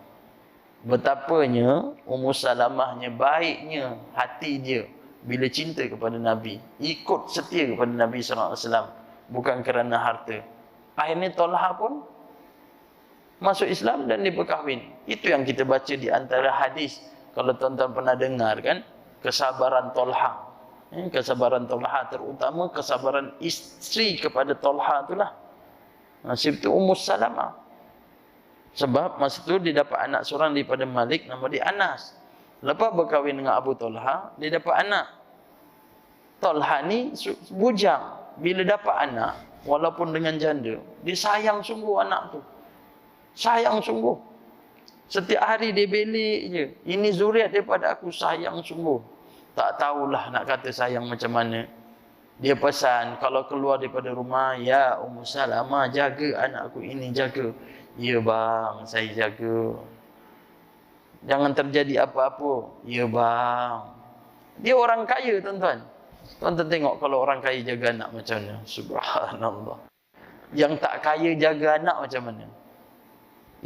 Betapanya Ummu Salamahnya baiknya hati dia bila cinta kepada Nabi, ikut setia kepada Nabi SAW, bukan kerana harta. Akhirnya Talha pun masuk Islam dan dia berkahwin. Itu yang kita baca di antara hadis. Kalau tuan-tuan pernah dengar kan, kesabaran Talha. Kesabaran Talha, terutama kesabaran isteri kepada Talha itulah. Nasib itu Ummu Salamah. Sebab masa itu dia dapat anak seorang daripada Malik, nama dia Anas. Lepas berkahwin dengan Abu Talha, dia dapat anak. Talha ni bujang. Bila dapat anak, walaupun dengan janda, dia sayang sungguh anak tu. Sayang sungguh. Setiap hari dia belik je. Ini zuriat daripada aku, sayang sungguh. Tak tahulah nak kata sayang macam mana. Dia pesan, kalau keluar daripada rumah, ya Ummu Salamah, jaga anak aku ini, jaga. Ya bang, saya jaga. Jangan terjadi apa-apa. Ya bang. Dia orang kaya, tuan-tuan. Tuan-tuan tengok kalau orang kaya jaga anak macam mana. Subhanallah. Yang tak kaya jaga anak macam mana.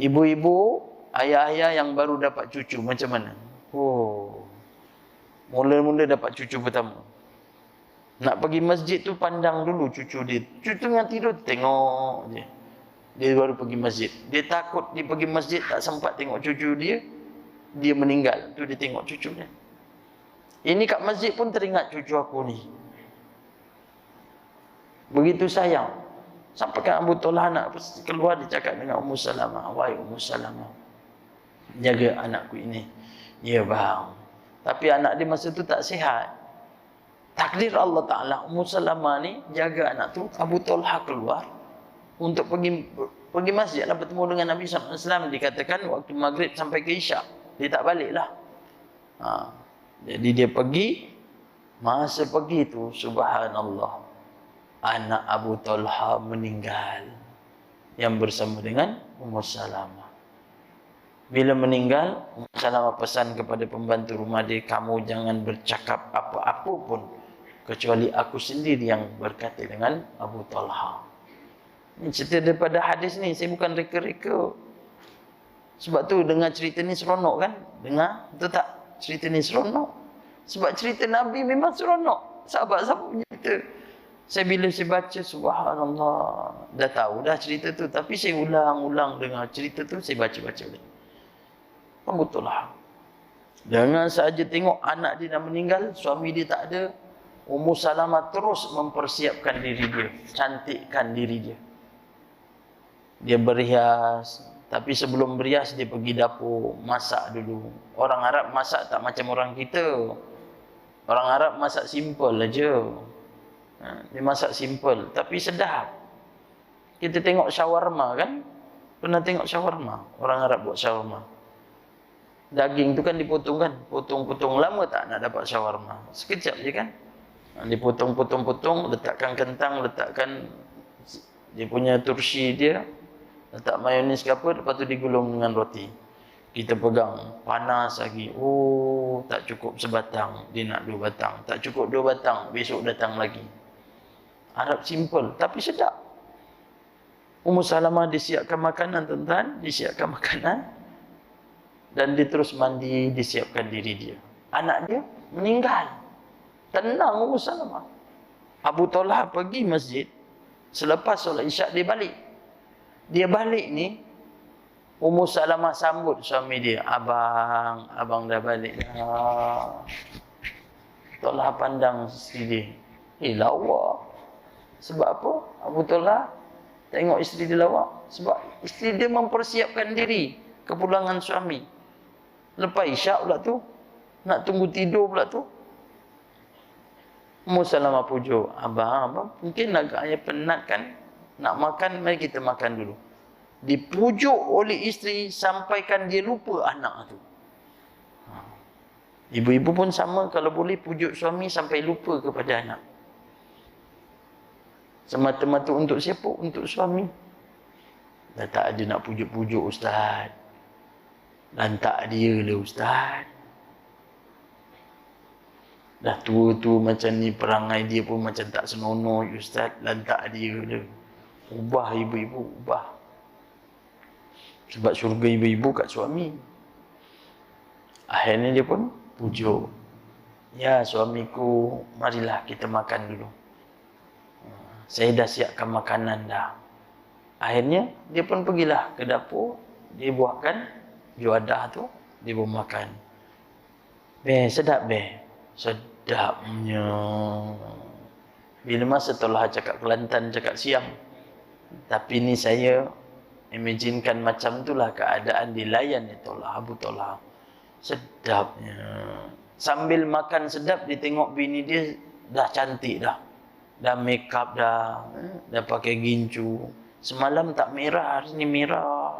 Ibu-ibu, ayah-ayah yang baru dapat cucu macam mana. Oh, mula-mula dapat cucu pertama. Nak pergi masjid tu pandang dulu cucu dia. Cucu yang tidur tengok je. Dia baru pergi masjid. Dia takut dia pergi masjid tak sempat tengok cucu dia, dia meninggal. Tu dia tengok cucu dia. Ini kat masjid pun teringat cucu aku ni. Begitu sayang. Sampai kan Abu Talha nak keluar, dia cakap dengan Ummu Salamah, wahai Ummu Salamah, jaga anakku ini. Ya bang. Tapi anak dia masa tu tak sihat. Takdir Allah Ta'ala, Ummu Salamah ni jaga anak tu. Abu Talha keluar untuk pergi masjid lah, bertemu dengan Nabi SAW. Dikatakan waktu maghrib sampai ke Isyak. Dia tak balik lah. Jadi dia pergi. Masa pergi tu, subhanallah, anak Abu Talha meninggal yang bersama dengan Ummu Salamah. Bila meninggal, Ummu Salamah pesan kepada pembantu rumah dia, kamu jangan bercakap apa-apa pun kecuali aku sendiri yang berkata dengan Abu Talha. Ini cerita daripada hadis ni, saya bukan reka-reka. Sebab tu dengar cerita ni seronok kan? Dengar, betul tak? Cerita ni seronok. Sebab cerita Nabi memang seronok. Sahabat-sahabat cerita. Bila saya baca, subhanallah, dah tahu dah cerita tu, tapi saya ulang-ulang dengar cerita tu, saya baca-baca balik. Betul lah. Dengan sahaja tengok anak dia dah meninggal, suami dia tak ada, Ummu Salamah terus mempersiapkan diri dia, cantikkan diri dia. Dia berhias, tapi sebelum berhias dia pergi dapur, masak dulu. Orang Arab masak tak macam orang kita. Orang Arab masak simple aja. Dia masak simple, tapi sedap. Kita tengok shawarma kan? Pernah tengok shawarma? Orang Arab buat shawarma. Daging tu kan dipotong kan? Potong-potong, lama tak nak dapat shawarma? Sekejap je kan? Dipotong-potong-potong, letakkan kentang, letakkan dia punya turshi dia, letak mayonis ke apa, lepas tu digulung dengan roti. Kita pegang, panas lagi. Oh, tak cukup sebatang, dia nak 2 batang. Tak cukup 2 batang, besok datang lagi. Arab simple, tapi sedap. Ummu Salamah disiapkan makanan, tuan-tuan. Disiapkan makanan. Dan dia terus mandi, disiapkan diri dia. Anak dia meninggal. Tenang Ummu Salamah. Abu Talha pergi masjid. Selepas solat Isyak dia balik. Dia balik ni, Ummu Salamah sambut suami dia. Abang dah balik dah. Talha pandang isteri dia. Lawa. Sebab apa? Abu Talha tengok isteri dia lawak. Sebab isteri dia mempersiapkan diri kepulangan suami. Lepas isyak pula tu, nak tunggu tidur pula tu. Ummu Salamah pujuk, abang, mungkin agak penat kan? Nak makan, mari kita makan dulu. Dipujuk oleh isteri sampaikan dia lupa anak tu. Ibu-ibu pun sama, kalau boleh pujuk suami sampai lupa kepada anak. Semata-mata untuk siapa? Untuk suami. Dah tak ada nak pujuk-pujuk ustaz. Lantak dia lah ustaz. Dah tua tu macam ni, perangai dia pun macam tak senonoh ustaz. Lantak dia lah. Ubah ibu-ibu, ubah. Sebab syurga ibu-ibu kat suami. Akhirnya dia pun pujuk. Ya suamiku, marilah kita makan dulu. Saya dah siapkan makanan dah. Akhirnya dia pun pergilah ke dapur. Dia buatkan juadah tu. Dia pun makan. Sedap sedapnya. Bila masa Talha cakap Kelantan, cakap siang. Tapi ni saya imaginekan macam itulah keadaan dilayan ni Talha, Abu Talha. Sedapnya. Sambil makan sedap, dia tengok bini dia dah cantik dah. Dah make up dah. Dah pakai gincu. Semalam tak merah, hari ni merah.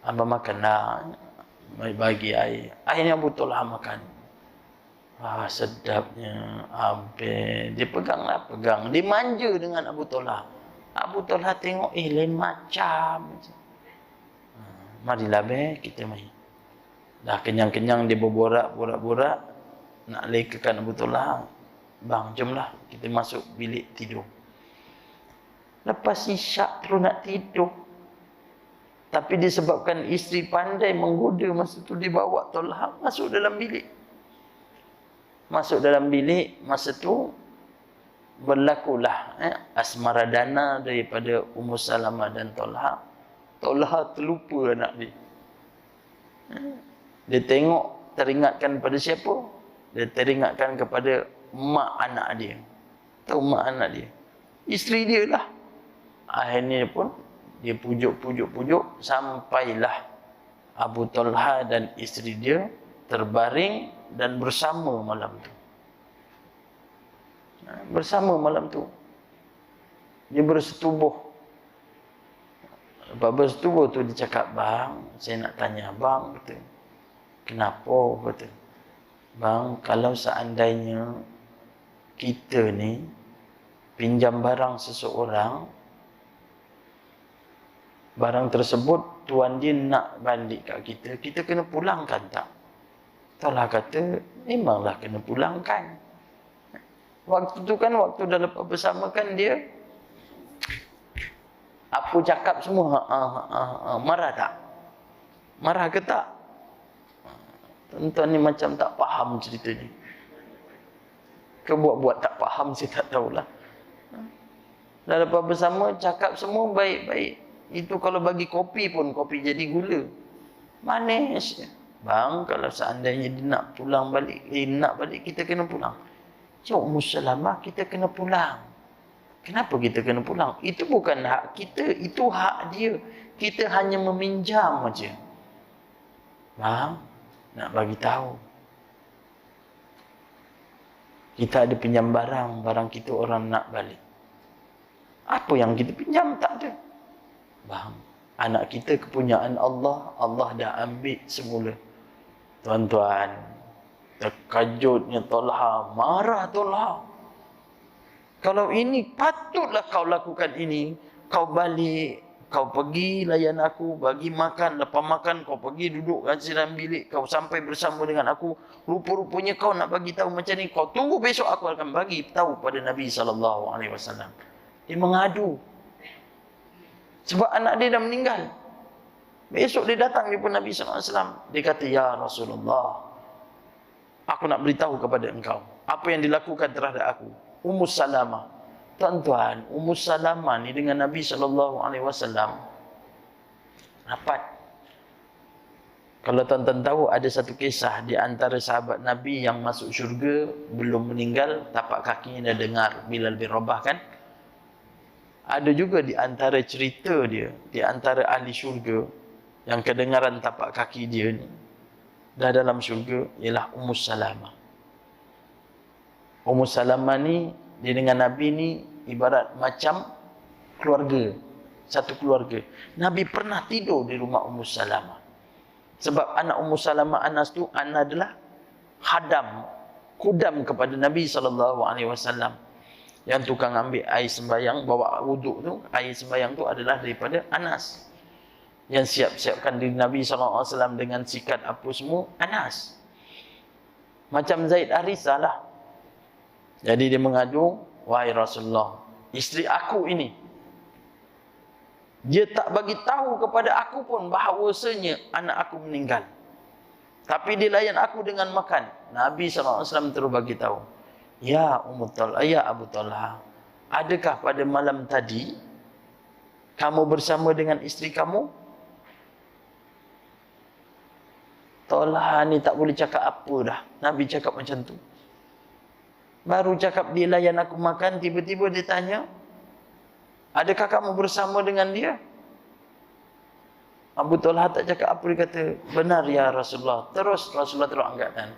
Abang makan dah. Bagi air. Akhirnya Abu Talha makan. Sedapnya. Dia pegang. Dia manja dengan Abu Talha. Abu Talha tengok, lain macam. Marilah kita mari. Dah kenyang-kenyang dia berborak. Nak lekakan Abu Talha. Bang, jomlah kita masuk bilik tidur. Lepas isyak terus nak tidur. Tapi disebabkan isteri pandai menggoda masa tu, dia bawa Talha masuk dalam bilik. Masa tu berlakulah asmara dana daripada Ummu Salamah dan Talha. Talha terlupa anak dia. Dia tengok, teringatkan pada siapa? Dia teringatkan kepada mak anak dia. Tahu mak anak dia? Isteri dia lah. Akhirnya pun dia pujuk sampailah Abu Talha dan isteri dia terbaring dan bersama malam tu. Dia bersetubuh. Lepas bersetubuh tu dia cakap, bang, saya nak tanya abang, kata. Kenapa, kata. Bang, kalau seandainya kita ni pinjam barang seseorang, barang tersebut tuan dia nak balik kat kita, kita kena pulangkan tak? Talha kata, memanglah kena pulangkan. Waktu tu kan, waktu dah lepas bersama kan dia apa cakap semua, marah tak? Marah ke tak? Tuan-tuan ni macam tak faham cerita ni. Ke buat-buat tak faham, saya tak tahulah. Dah lepas bersama, cakap semua baik-baik. Itu kalau bagi kopi pun, kopi jadi gula. Manis. Bang, kalau seandainya dia nak pulang balik, nak balik, kita kena pulang. Cik Ummu Salamah, kita kena pulang. Kenapa kita kena pulang? Itu bukan hak kita, itu hak dia. Kita hanya meminjam saja. Bang, nak bagi tahu. Kita ada pinjam barang kita orang nak balik. Apa yang kita pinjam? Tak ada. Bang, anak kita kepunyaan Allah, Allah dah ambil semula. Tuan-tuan, terkejutnya Talha, marah Talha. Kalau ini patutlah kau lakukan ini, kau balik, kau pergi layan aku, bagi makan, lepas makan kau pergi duduk kat dalam bilik, kau sampai bersama dengan aku. Rupa-rupanya kau nak bagi tahu macam ni, kau tunggu besok aku akan bagi tahu pada Nabi SAW. Dia mengadu. Sebab anak dia dah meninggal. Besok dia datang di pun Nabi SAW. Dia kata, ya Rasulullah, aku nak beritahu kepada engkau apa yang dilakukan terhadap aku. Ummu Salamah. Tuan-tuan, Ummu Salamah ni dengan Nabi SAW rapat. Kalau tuan-tuan tahu, ada satu kisah di antara sahabat Nabi yang masuk syurga belum meninggal, tapak kakinya dah dengar Bilal bin Rabah kan. Ada juga di antara cerita dia, di antara ahli syurga yang kedengaran tapak kaki dia ni dah dalam syurga, ialah Ummu Salamah. Ummu Salamah ni, dia dengan Nabi ni ibarat macam keluarga, satu keluarga. Nabi pernah tidur di rumah Ummu Salamah. Sebab anak Ummu Salamah Anas tu, Anas adalah kudam kepada Nabi SAW. Yang tukang ambil air sembayang, bawa wuduk tu, air sembayang tu adalah daripada Anas. Yang siap-siapkan diri Nabi SAW dengan sikat apa semua, Anas. Macam Zaid Harisah lah. Jadi dia mengadu, wahai Rasulullah, isteri aku ini, dia tak bagi tahu kepada aku pun bahawasanya anak aku meninggal. Tapi dia layan aku dengan makan. Nabi SAW terus bagi tahu, ya Ummu Talha, ya Abu Talha, adakah pada malam tadi kamu bersama dengan isteri kamu? Talha ni tak boleh cakap apa dah. Nabi cakap macam tu. Baru cakap dia layan aku makan, tiba-tiba dia tanya, adakah kamu bersama dengan dia? Abu Talha tak cakap apa, dia kata, benar ya Rasulullah. Terus Rasulullah terus angkat tangan,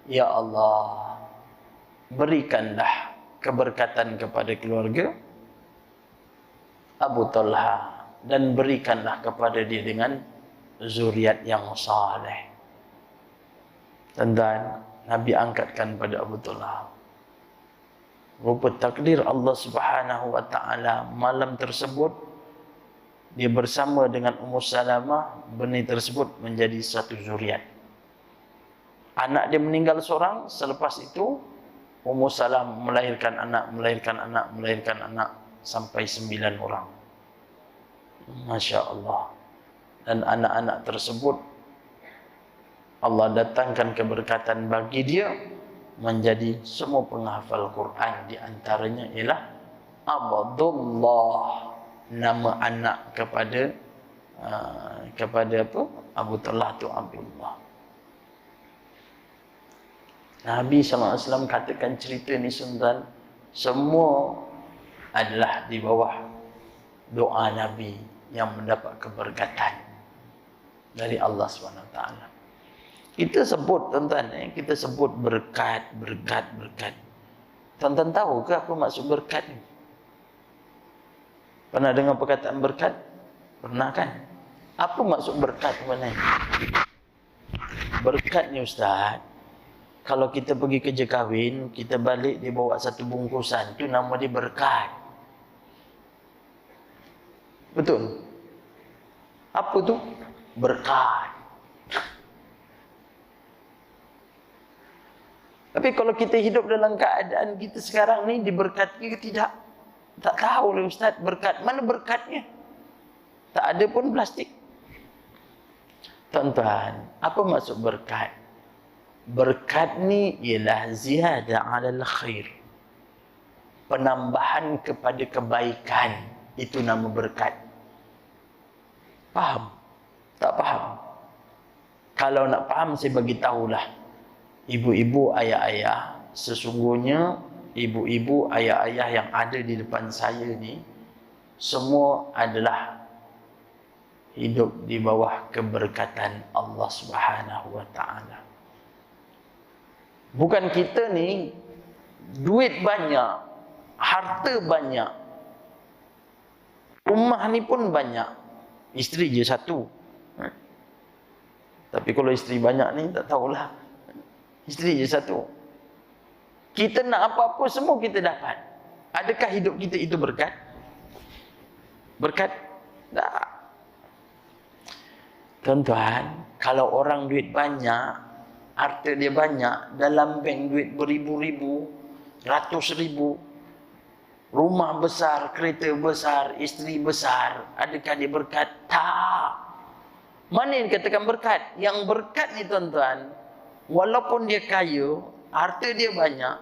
ya Allah, berikanlah keberkatan kepada keluarga Abu Talha dan berikanlah kepada dia dengan zuriat yang saleh. Dan Nabi angkatkan pada Abu Talha. Rupa takdir Allah Subhanahu wa taala, malam tersebut dia bersama dengan Ummu Salamah, benih tersebut menjadi satu zuriat. Anak dia meninggal seorang, selepas itu Ummu Salamah melahirkan anak sampai 9 orang. Masya Allah. Dan anak-anak tersebut Allah datangkan keberkatan bagi dia, menjadi semua penghafal Quran. Di antaranya ialah Abdullah, nama anak kepada apa? Abu Talha tu Abdullah. Nabi SAW katakan cerita ni Sultan, semua adalah di bawah doa Nabi yang mendapat keberkatan dari Allah SWT. Kita sebut tuan-tuan, kita sebut berkat. Tuan-tuan tahu ke apa maksud berkat ni? Pernah dengar perkataan berkat? Pernah kan? Apa maksud berkat sebenarnya? Berkat ni Ustaz, kalau kita pergi kerja kahwin, kita balik dia bawa satu bungkusan, tu nama dia berkat. Betul? Apa tu? Berkat. Tapi kalau kita hidup dalam keadaan kita sekarang ni, diberkati ke tidak? Tak tahu lah Ustaz, berkat. Mana berkatnya? Tak ada pun plastik. Tuan-tuan, apa maksud berkat? Berkat ni ialah ziyadah alal khair, penambahan kepada kebaikan. Itu nama berkat. Faham? Tak faham? Kalau nak faham, saya bagi tahulah. Ibu-ibu, ayah-ayah, sesungguhnya ibu-ibu, ayah-ayah yang ada di depan saya ni, semua adalah hidup di bawah keberkatan Allah Subhanahu wa taala. Bukan kita ni duit banyak, harta banyak, rumah ni pun banyak, isteri je satu. Tapi kalau isteri banyak ni tak tahulah, isteri je satu. Kita nak apa-apa semua kita dapat. Adakah hidup kita itu berkat? Berkat? Tak. Tuan-tuan, kalau orang duit banyak, harta dia banyak, dalam bank duit beribu-ribu, ratus ribu, rumah besar, kereta besar, isteri besar, adakah dia berkat? Tak. Mana yang dikatakan berkat? Yang berkat ni tuan-tuan, walaupun dia kaya, harta dia banyak,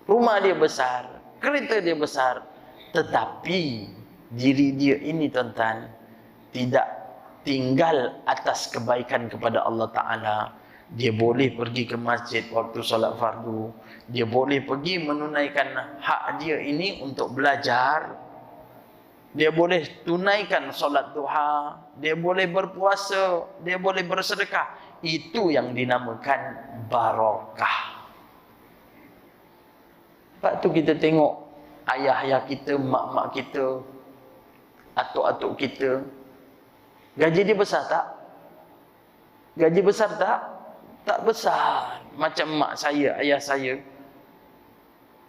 rumah dia besar, kereta dia besar, tetapi diri dia ini tuan-tuan tidak tinggal atas kebaikan kepada Allah Ta'ala. Dia boleh pergi ke masjid waktu solat fardu. Dia boleh pergi menunaikan hak dia ini untuk belajar. Dia boleh tunaikan solat duha. Dia boleh berpuasa. Dia boleh bersedekah. Itu yang dinamakan barakah. Sebab tu kita tengok ayah-ayah kita, mak-mak kita, atuk-atuk kita, gaji dia besar tak? Gaji besar tak? Tak besar. Macam mak saya, ayah saya,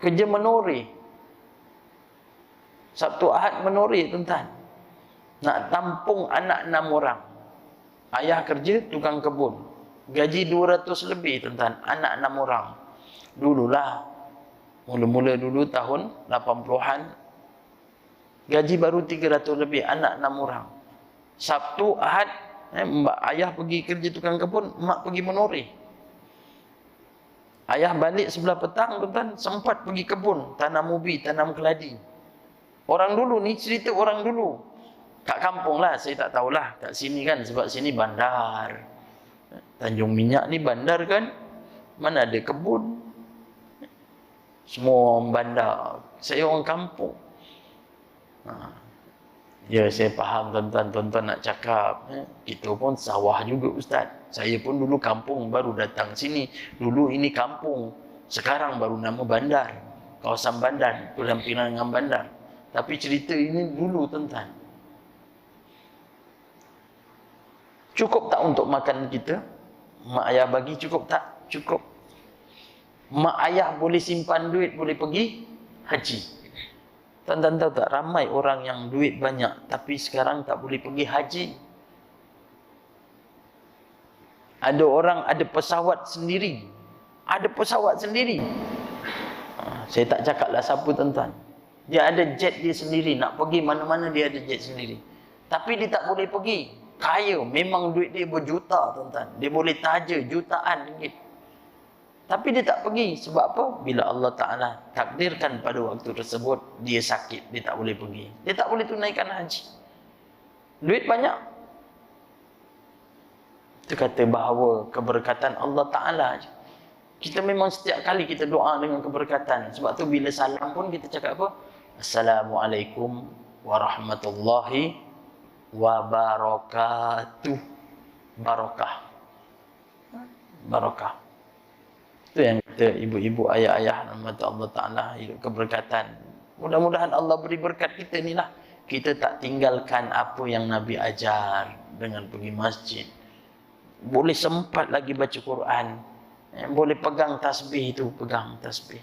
kerja menori. Sabtu Ahad menori, tuan-tuan. Nak tampung anak 6 orang. Ayah kerja tukang kebun. Gaji 200 lebih, tuan-tuan. Anak 6 orang. Dululah. Mula-mula dulu tahun 80-an. Gaji baru 300 lebih. Anak 6 orang. Sabtu Ahad, ayah pergi kerja tukang kebun, mak pergi menori. Ayah balik sebelah petang, tuan-tuan, sempat pergi kebun, tanam ubi, tanam keladi. Orang dulu ni, cerita orang dulu. Kat kampung lah, saya tak tahulah. Kat sini kan, sebab sini bandar. Tanjung Minyak ni bandar kan, mana ada kebun. Semua orang bandar. Saya orang kampung. Ya, saya faham tuan-tuan nak cakap. Kita pun sawah juga, Ustaz. Saya pun dulu kampung, baru datang sini. Dulu ini kampung. Sekarang baru nama bandar. Kawasan bandar, berdampingan dengan bandar. Tapi cerita ini dulu, tuan-tuan. Cukup tak untuk makan kita? Mak ayah bagi cukup tak? Cukup. Mak ayah boleh simpan duit, boleh pergi haji. Tuan-tuan tahu tak, ramai orang yang duit banyak tapi sekarang tak boleh pergi haji. Ada orang ada pesawat sendiri. Ada pesawat sendiri. Saya tak cakaplah siapa, tuan-tuan. Dia ada jet dia sendiri. Nak pergi mana-mana dia ada jet sendiri. Tapi dia tak boleh pergi. Kaya. Memang duit dia berjuta, tuan-tuan. Dia boleh taja jutaan ringgit. Tapi dia tak pergi. Sebab apa? Bila Allah Ta'ala takdirkan pada waktu tersebut, dia sakit. Dia tak boleh pergi. Dia tak boleh tunaikan haji. Duit banyak. Itu kata bahawa keberkatan Allah Ta'ala. Kita memang setiap kali kita doa dengan keberkatan. Sebab tu bila salam pun kita cakap apa? Assalamualaikum warahmatullahi wabarakatuh. Barakah. Barakah. Itu yang kata ibu-ibu, ayah-ayah, nama Allah Ta'ala, hidup keberkatan. Mudah-mudahan Allah beri berkat kita ni lah. Kita tak tinggalkan apa yang Nabi ajar dengan pergi masjid. Boleh sempat lagi baca Quran. Boleh pegang tasbih itu, pegang tasbih.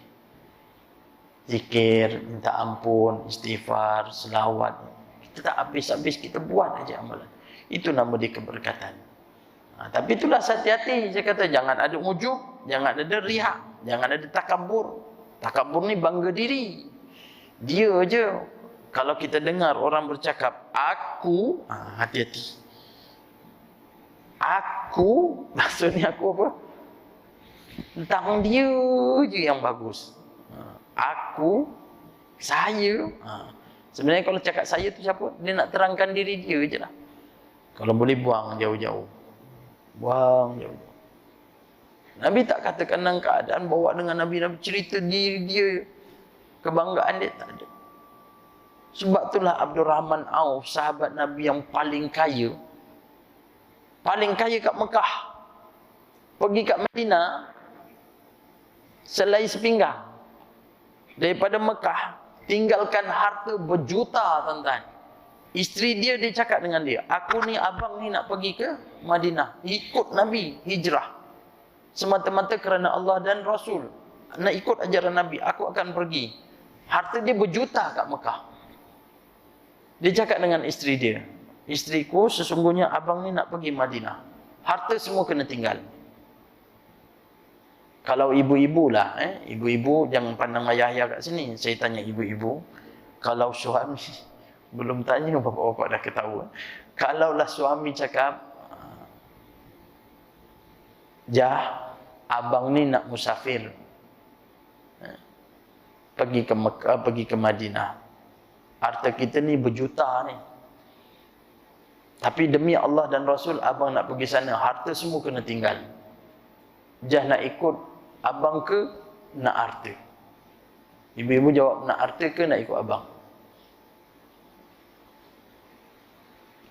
Zikir, minta ampun, istighfar, selawat. Kita tak habis-habis, kita buat aja amalan. Itu nama dia keberkatan. Tapi itulah hati-hati. Saya kata jangan ada ujub, jangan ada riak, jangan ada takabur. Takabur ni bangga diri. Dia je. Kalau kita dengar orang bercakap aku, hati-hati. Aku, maksudnya aku apa? Tentang dia je yang bagus. Aku, saya. Sebenarnya kalau cakap saya tu siapa? Dia nak terangkan diri dia je lah. Kalau boleh buang jauh-jauh. Buang jauh-jauh. Nabi tak katakan dalam keadaan bawa dengan Nabi cerita diri dia, kebanggaan dia, tak ada. Sebab itulah Abdul Rahman Auf, sahabat Nabi yang paling kaya. Paling kaya kat Mekah. Pergi kat Madinah, selai sepinggang. Daripada Mekah, tinggalkan harta berjuta, tuan-tuan. Isteri dia cakap dengan dia, aku ni, abang ni nak pergi ke Madinah. Ikut Nabi, hijrah. Semata-mata kerana Allah dan Rasul. Nak ikut ajaran Nabi, aku akan pergi. Harta dia berjuta kat Mekah. Dia cakap dengan isteri dia, isteriku, sesungguhnya abang ni nak pergi Madinah. Harta semua kena tinggal. Kalau ibu-ibu lah, ibu-ibu jangan pandang ayah-ayah kat sini. Saya tanya ibu-ibu, kalau suami, belum tanya bapak-bapak dah ketawa. Kalaulah suami cakap, Jah, abang ni nak musafir, pergi ke Mekah, pergi ke Madinah. Harta kita ni berjuta ni. Tapi demi Allah dan Rasul, abang nak pergi sana, harta semua kena tinggal. Jah nak ikut abang ke nak harta? Ibu-ibu jawab, nak harta ke nak ikut abang?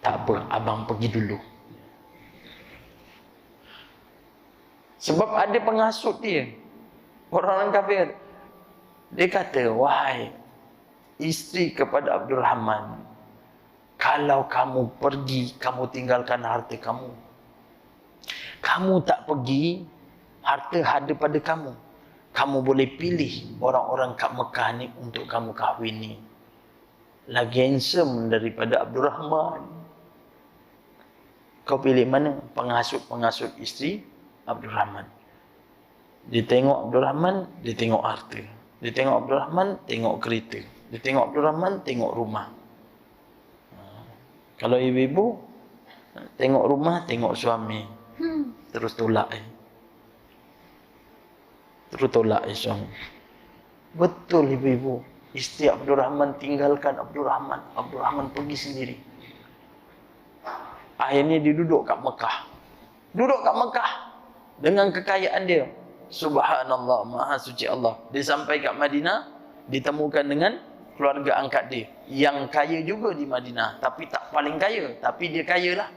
Tak apa, abang pergi dulu. Sebab ada penghasut dia. Orang-orang kafir. Dia kata, wahai isteri kepada Abdul Rahman, kalau kamu pergi, kamu tinggalkan harta kamu. Kamu tak pergi, harta ada pada kamu. Kamu boleh pilih orang-orang kat Mekah ni untuk kamu kahwini. Lagi handsome daripada Abdul Rahman. Kau pilih mana? Penghasut-penghasut isteri Abdul Rahman. Dia tengok Abdul Rahman, dia tengok harta. Dia tengok Abdul Rahman, tengok kereta. Dia tengok Abdul Rahman, tengok rumah. Kalau ibu-ibu tengok rumah, tengok suami, terus tolak Terus tolak suami. Betul ibu-ibu. Isteri Abdul Rahman tinggalkan Abdul Rahman. Abdul Rahman pergi sendiri. Akhirnya dia duduk kat Mekah. Duduk kat Mekah dengan kekayaan dia. Subhanallah, maha suci Allah. Dia sampai kat Madinah, ditemukan dengan keluarga angkat dia yang kaya juga di Madinah, tapi tak paling kaya, tapi dia kaya lah.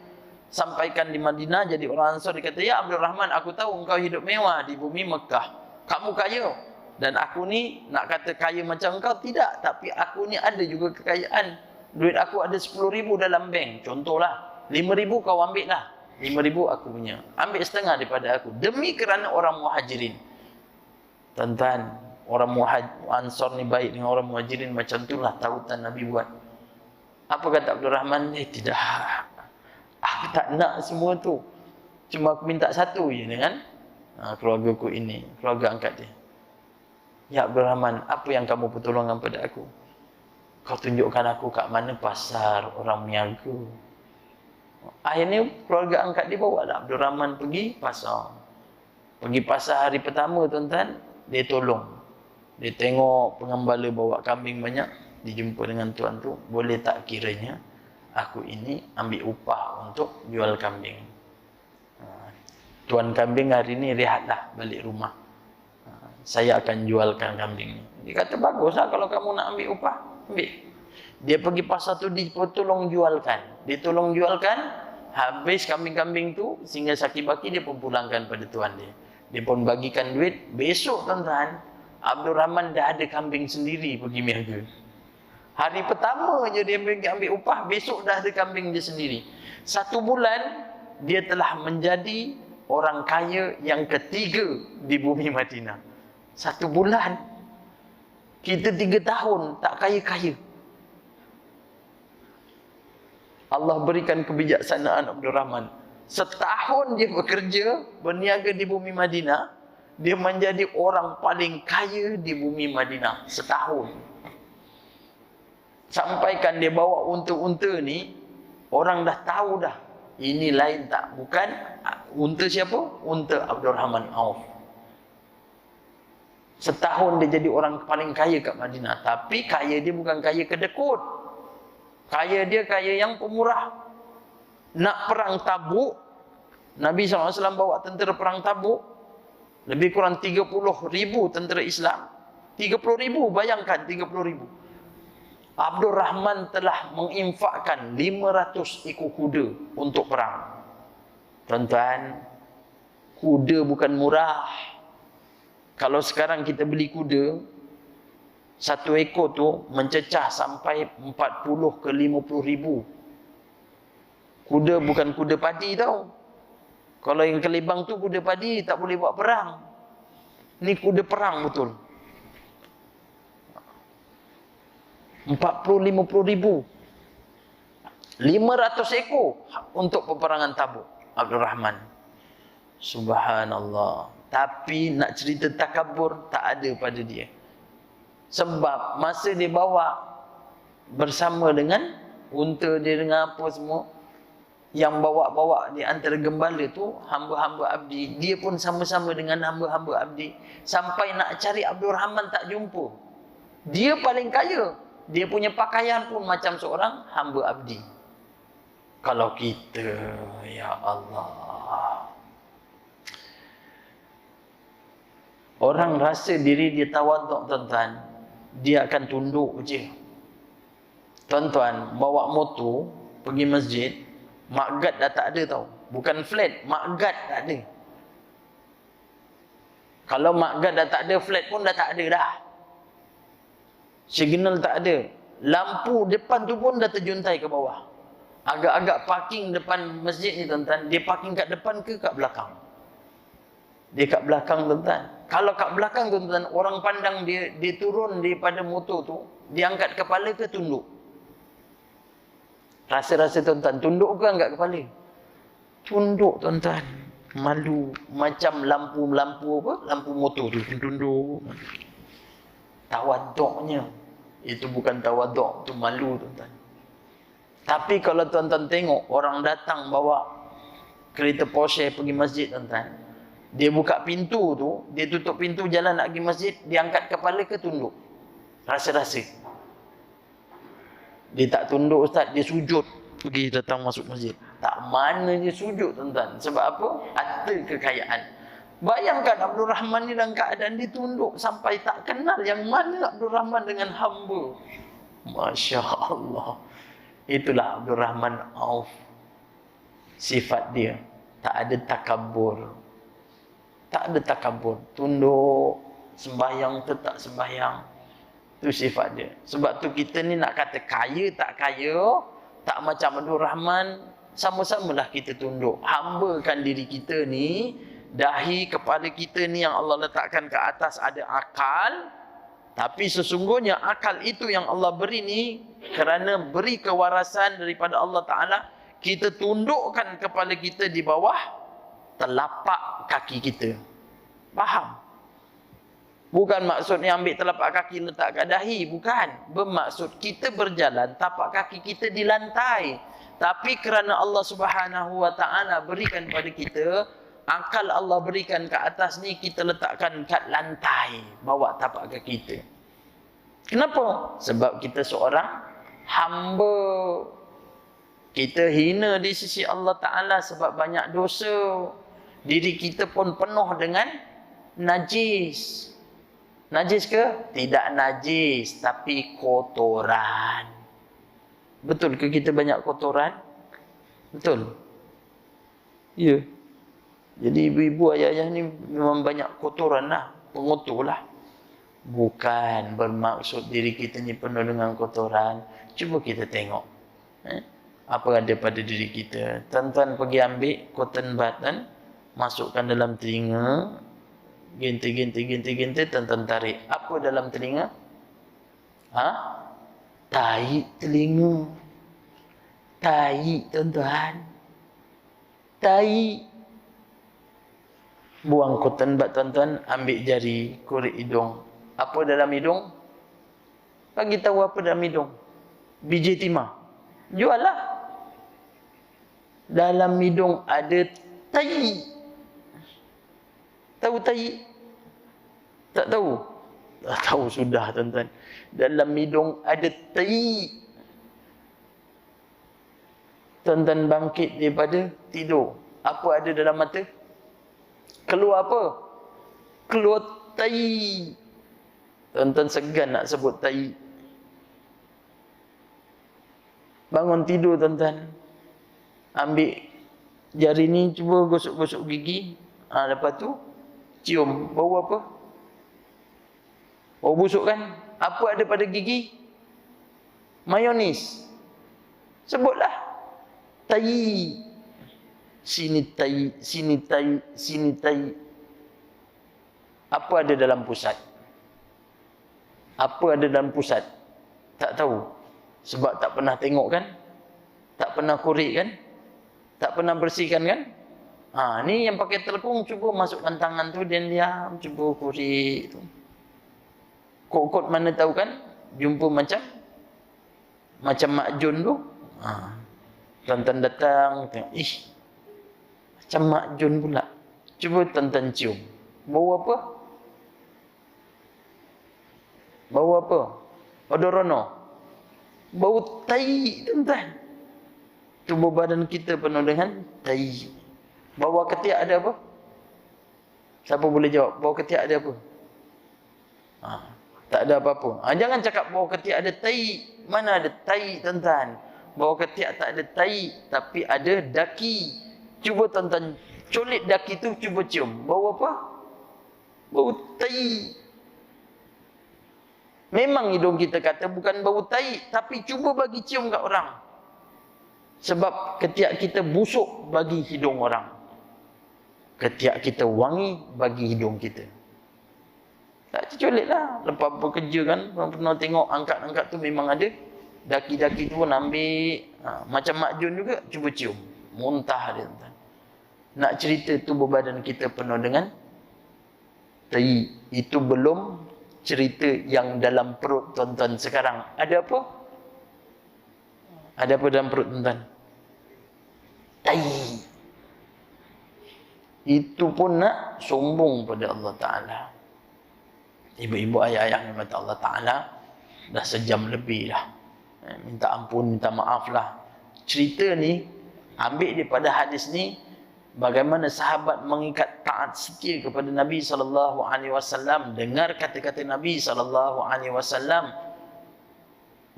Sampaikan di Madinah, jadi orang Ansar. Dia kata, ya Abdul Rahman, aku tahu engkau hidup mewah di bumi Mekah, kamu kaya, dan aku ni nak kata kaya macam engkau tidak, tapi aku ni ada juga kekayaan. Duit aku ada 10,000 dalam bank, contohlah. 5,000 kau ambil lah, 5,000 aku punya, ambil setengah daripada aku, demi kerana orang Muhajirin. Tuan-tuan, orang Ansar ni baik dengan orang Muhajirin, macam itulah tautan Nabi buat. Apa kata Abdul Rahman? Tidak, aku tak nak semua tu, cuma aku minta satu je dengan keluarga aku ini, keluarga angkat dia. Ya Abdul Rahman, apa yang kamu pertolongan pada aku? Kau tunjukkan aku kat mana pasar orang meniaga. Akhirnya keluarga angkat dia bawa lah Abdul Rahman pergi pasar. Pergi pasar hari pertama, tuan-tuan, dia tolong. Dia tengok pengembala bawa kambing banyak, dijumpa dengan tuan tu, boleh tak kiranya aku ini ambil upah untuk jual kambing. Tuan kambing hari ni rehatlah balik rumah. Saya akan jualkan kambing ni. Dia kata, baguslah kalau kamu nak ambil upah, ambil. Dia pergi pasar tu, dia tolong jualkan. Dia tolong jualkan, habis kambing-kambing tu, sehingga saki-baki dia pun pulangkan pada tuan dia. Dia pun bagikan duit. Besok, tuan-tuan, Abdul Rahman dah ada kambing sendiri pergi niaga. Hari pertama je dia pergi ambil upah, besok dah ada kambing dia sendiri. 1 bulan, dia telah menjadi orang kaya yang ketiga di bumi Madinah. 1 bulan. Kita 3 tahun tak kaya-kaya. Allah berikan kebijaksanaan Abdul Rahman. Setahun dia bekerja, berniaga di bumi Madinah, dia menjadi orang paling kaya di bumi Madinah. Setahun. Sampaikan dia bawa unta-unta ni, orang dah tahu dah, ini lain tak, bukan unta siapa? Unta Abdul Rahman Auf. Setahun dia jadi orang paling kaya kat Madinah. Tapi kaya dia bukan kaya kedekut. Kaya dia kaya yang pemurah. Nak perang Tabuk, Nabi SAW bawa tentera perang Tabuk, lebih kurang 30,000 tentera Islam. 30,000, bayangkan 30,000. Abdul Rahman telah menginfakkan 500 ekor kuda untuk perang. Tuan-tuan, kuda bukan murah. Kalau sekarang kita beli kuda, 1 ekor tu mencecah sampai 40 ke 50,000. Kuda bukan kuda padi tau. Kalau yang kelibang tu kuda padi, tak boleh buat perang. Ni kuda perang betul. 40-50,000. 500 ekor untuk peperangan Tabuk. Abdul Rahman. Subhanallah. Tapi nak cerita takabur, tak ada pada dia. Sebab masa dia bawa bersama dengan unta dia, dengan apa semua, yang bawa-bawa di antara gembala tu hamba-hamba abdi, dia pun sama-sama dengan hamba-hamba abdi. Sampai nak cari Abdul Rahman tak jumpa. Dia paling kaya. Dia punya pakaian pun macam seorang hamba abdi. Kalau kita, ya Allah, orang rasa diri dia tawaduk, tuan-tuan, dia akan tunduk je. Tuan-tuan, bawa motor pergi masjid, mak gad dah tak ada tau. Bukan flat, mak gad tak ada. Kalau mak gad dah tak ada, flat pun dah tak ada dah. Signal tak ada. Lampu depan tu pun dah terjuntai ke bawah. Agak-agak parking depan masjid ni, tuan-tuan, dia parking kat depan ke kat belakang? Dia kat belakang, tuan-tuan. Kalau kat belakang, tuan-tuan, orang pandang dia turun daripada motor tu, dia angkat kepala ke tunduk? Rasa-rasa, tuan-tuan, tunduk ke angkat kepala? Tunduk, tuan-tuan. Malu. Macam lampu apa? Lampu motor tu tunduk. Tawaduknya. Itu bukan tawaduk, itu malu, tuan-tuan. Tapi kalau tuan-tuan tengok orang datang bawa kereta Porsche pergi masjid, tuan-tuan, dia buka pintu tu, dia tutup pintu jalan nak pergi masjid, dia angkat kepala ke tunduk? Rasa-rasa. Dia tak tunduk, ustaz, dia sujud pergi datang masuk masjid. Tak, mana dia sujud, tuan-tuan. Sebab apa? Harta kekayaan. Bayangkan Abdul Rahman ni dalam keadaan dia tunduk sampai tak kenal yang mana Abdul Rahman dengan hamba. Masya Allah. Itulah Abdul Rahman Auf. Sifat dia, tak ada takabur. Tak ada takabur. Tunduk, sembahyang tetap sembahyang. Itu sifat dia. Sebab tu kita ni nak kata kaya tak kaya, tak macam Abdul Rahman, sama-samalah kita tunduk. Hambakan diri kita ni, dahi kepala kita ni yang Allah letakkan ke atas ada akal. Tapi sesungguhnya akal itu yang Allah beri ni kerana beri kewarasan daripada Allah Ta'ala. Kita tundukkan kepala kita di bawah telapak kaki kita. Faham? Bukan maksudnya ambil telapak kaki letak kat dahi. Bukan. Bermaksud kita berjalan, tapak kaki kita di lantai. Tapi kerana Allah Subhanahu Wa Ta'ala berikan pada kita, akal Allah berikan ke atas ni, kita letakkan kat lantai, bawa tapak kaki kita. Kenapa? Sebab kita seorang hamba. Kita hina di sisi Allah Ta'ala sebab banyak dosa. Diri kita pun penuh dengan najis. Najis ke? Tidak najis, tapi kotoran. Betul ke kita banyak kotoran? Betul? Ya. Jadi ibu-ibu, ayah-ayah ni memang banyak kotoran lah. Pengotor lah. Bukan bermaksud diri kita ni penuh dengan kotoran. Cuba kita tengok. Apa ada pada diri kita. Tuan-tuan pergi ambil cotton bud kan. Masukkan dalam telinga. Ginti, tuan-tuan tarik. Apa dalam telinga? Tai telinga. Tai, tuan-tuan. Tai. Buang cotton bud, tuan-tuan, ambil jari, korek hidung. Apa dalam hidung? Bagi tahu apa dalam hidung. Biji timah. Jual lah. Dalam hidung ada tai. Tahu tai? Tak tahu? Tak tahu sudah, tuan-tuan. Dalam hidung ada tai. Tuan-tuan bangkit daripada tidur. Apa ada dalam mata? Keluar apa? Keluar tai. Tuan-tuan segan nak sebut tai. Bangun tidur, tuan-tuan. Ambil jari ni, cuba gosok-gosok gigi. Lepas tu, cium. Bau apa? Bau busuk kan? Apa ada pada gigi? Mayonis. Sebutlah. Tai. Sini tai, sini tai, sini tai. Apa ada dalam pusat? Apa ada dalam pusat? Tak tahu. Sebab tak pernah tengok kan? Tak pernah korek kan? Tak pernah bersihkan kan? Ni yang pakai telekung, cuba masukkan tangan tu dan diam, cuba korek tu. Kot-kot mana tahu kan? Jumpa macam Mak Jun tu. Tuan-tuan datang, tengok, macam Mak Jun pula. Cuba tuan-tuan cium. Bau apa? Bau apa? Odorono. Bau tai, tuan-tuan. tubuh badan kita penuh dengan tai. Bawah ketiak ada apa? Siapa boleh jawab? Bawah ketiak ada apa? Tak ada apa-apa. Jangan cakap bawah ketiak ada tai. Mana ada tai, tuan-tuan? Bawah ketiak tak ada tai, tapi ada daki. Cuba tuan-tuan colit daki tu, cuba cium. Bau apa? Bau tai. Memang hidung kita kata bukan bau tai, tapi cuba bagi cium kat orang. Sebab ketiak kita busuk bagi hidung orang. Ketiak kita wangi bagi hidung kita. Tak colit lah. Lepas bekerja kan, pernah tengok angkat-angkat tu memang ada. Daki-daki tu pun ambil. Macam Mak Jun juga, cuba cium. Muntah dia. Nak cerita tubuh badan kita penuh dengan tai. Itu belum cerita yang dalam perut tuan-tuan sekarang. Ada apa? Ada apa dalam perut tuan-tuan? Tai. Itu pun nak sombong pada Allah Ta'ala. Ibu-ibu, ayah-ayah yang mata Allah Ta'ala, dah sejam lebih dah. Minta ampun, minta maaf lah. Cerita ni, ambil daripada hadis ni, bagaimana sahabat mengikat taat setia kepada Nabi SAW, dengar kata-kata Nabi SAW,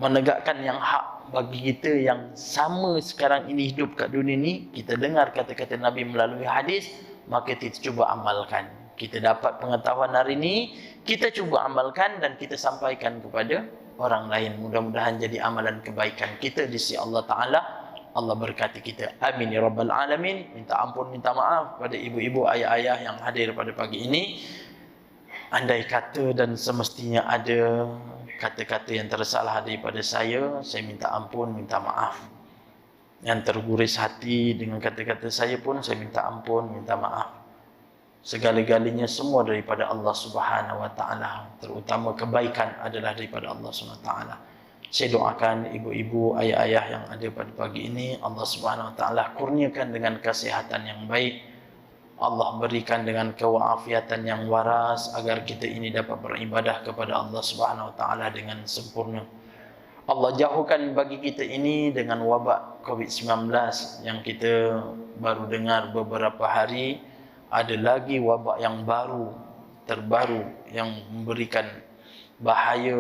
menegakkan yang hak bagi kita yang sama sekarang ini hidup kat dunia ni. Kita dengar kata-kata Nabi melalui hadis, maka kita cuba amalkan. Kita dapat pengetahuan hari ini, kita cuba amalkan dan kita sampaikan kepada orang lain. Mudah-mudahan jadi amalan kebaikan kita di sisi Allah Ta'ala. Allah berkati kita. Amin ya Rabbal Alamin. Minta ampun, minta maaf pada ibu-ibu, ayah-ayah yang hadir pada pagi ini. Andai kata dan semestinya ada kata-kata yang tersalah daripada saya minta ampun, minta maaf. Yang terguris hati dengan kata-kata saya pun, saya minta ampun, minta maaf. Segala-galanya semua daripada Allah Subhanahu Wa Taala. Terutama kebaikan adalah daripada Allah Subhanahu Wa Taala. Saya doakan ibu-ibu, ayah-ayah yang ada pada pagi ini, Allah Subhanahu Wa Taala kurniakan dengan kesihatan yang baik. Allah berikan dengan kewaafiatan yang waras agar kita ini dapat beribadah kepada Allah Subhanahu Wa Taala dengan sempurna. Allah jauhkan bagi kita ini dengan wabak COVID-19 yang kita baru dengar beberapa hari. Ada lagi wabak yang baru, terbaru, yang memberikan bahaya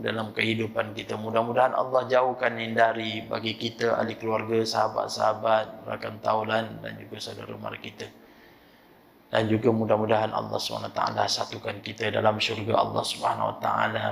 dalam kehidupan kita. Mudah-mudahan Allah jauhkan, hindari bagi kita, ahli keluarga, sahabat-sahabat, rakan taulan dan juga saudara mara kita. Dan juga mudah-mudahan Allah SWT satukan kita dalam syurga Allah SWT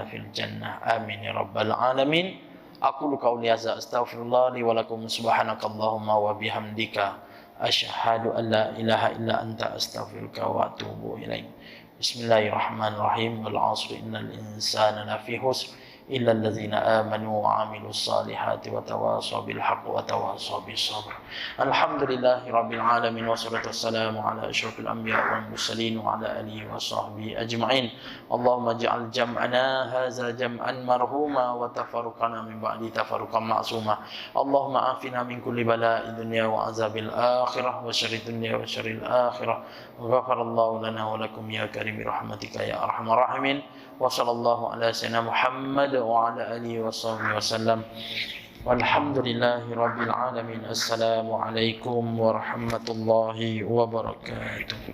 fil jannah. Amin ya Rabbal Alamin. Aqulu qawli hadza astaghfirullah li wa lakum subhanakallahumma wa bihamdika asyhadu an la ilaha illa anta astaghfiruka wa atubu ilaik. Bismillahirrahmanirrahim. Wal 'asri innal insana lafi khusr illa alladzina amanu wa 'amilus salihati wa tawasaw bil haqqi wa tawasaw bis sabr. Alhamdulillahirabbil alamin wassalatu wassalamu ala asyrafil anbiya wal mursalin wa ala alihi wa sahbihi ajma'in. Allahumma ij'al jam'ana hadza jam'an marhuma wa tafarruqana min ba'di tafarruqan ma'suma. Allahumma afina min kulli bala'id dunya wa azabil akhirah wa syarrid dunya wa syarril akhirah. Ghafarallahu lana wa lakum ya karim bi rahmatika ya arhamar rahimin. Wa sallallahu ala sayyidina Muhammad wa ala alihi wa sahbihi wasallam. Walhamdulillahi rabbil alamin. Assalamualaikum warahmatullahi wabarakatuh.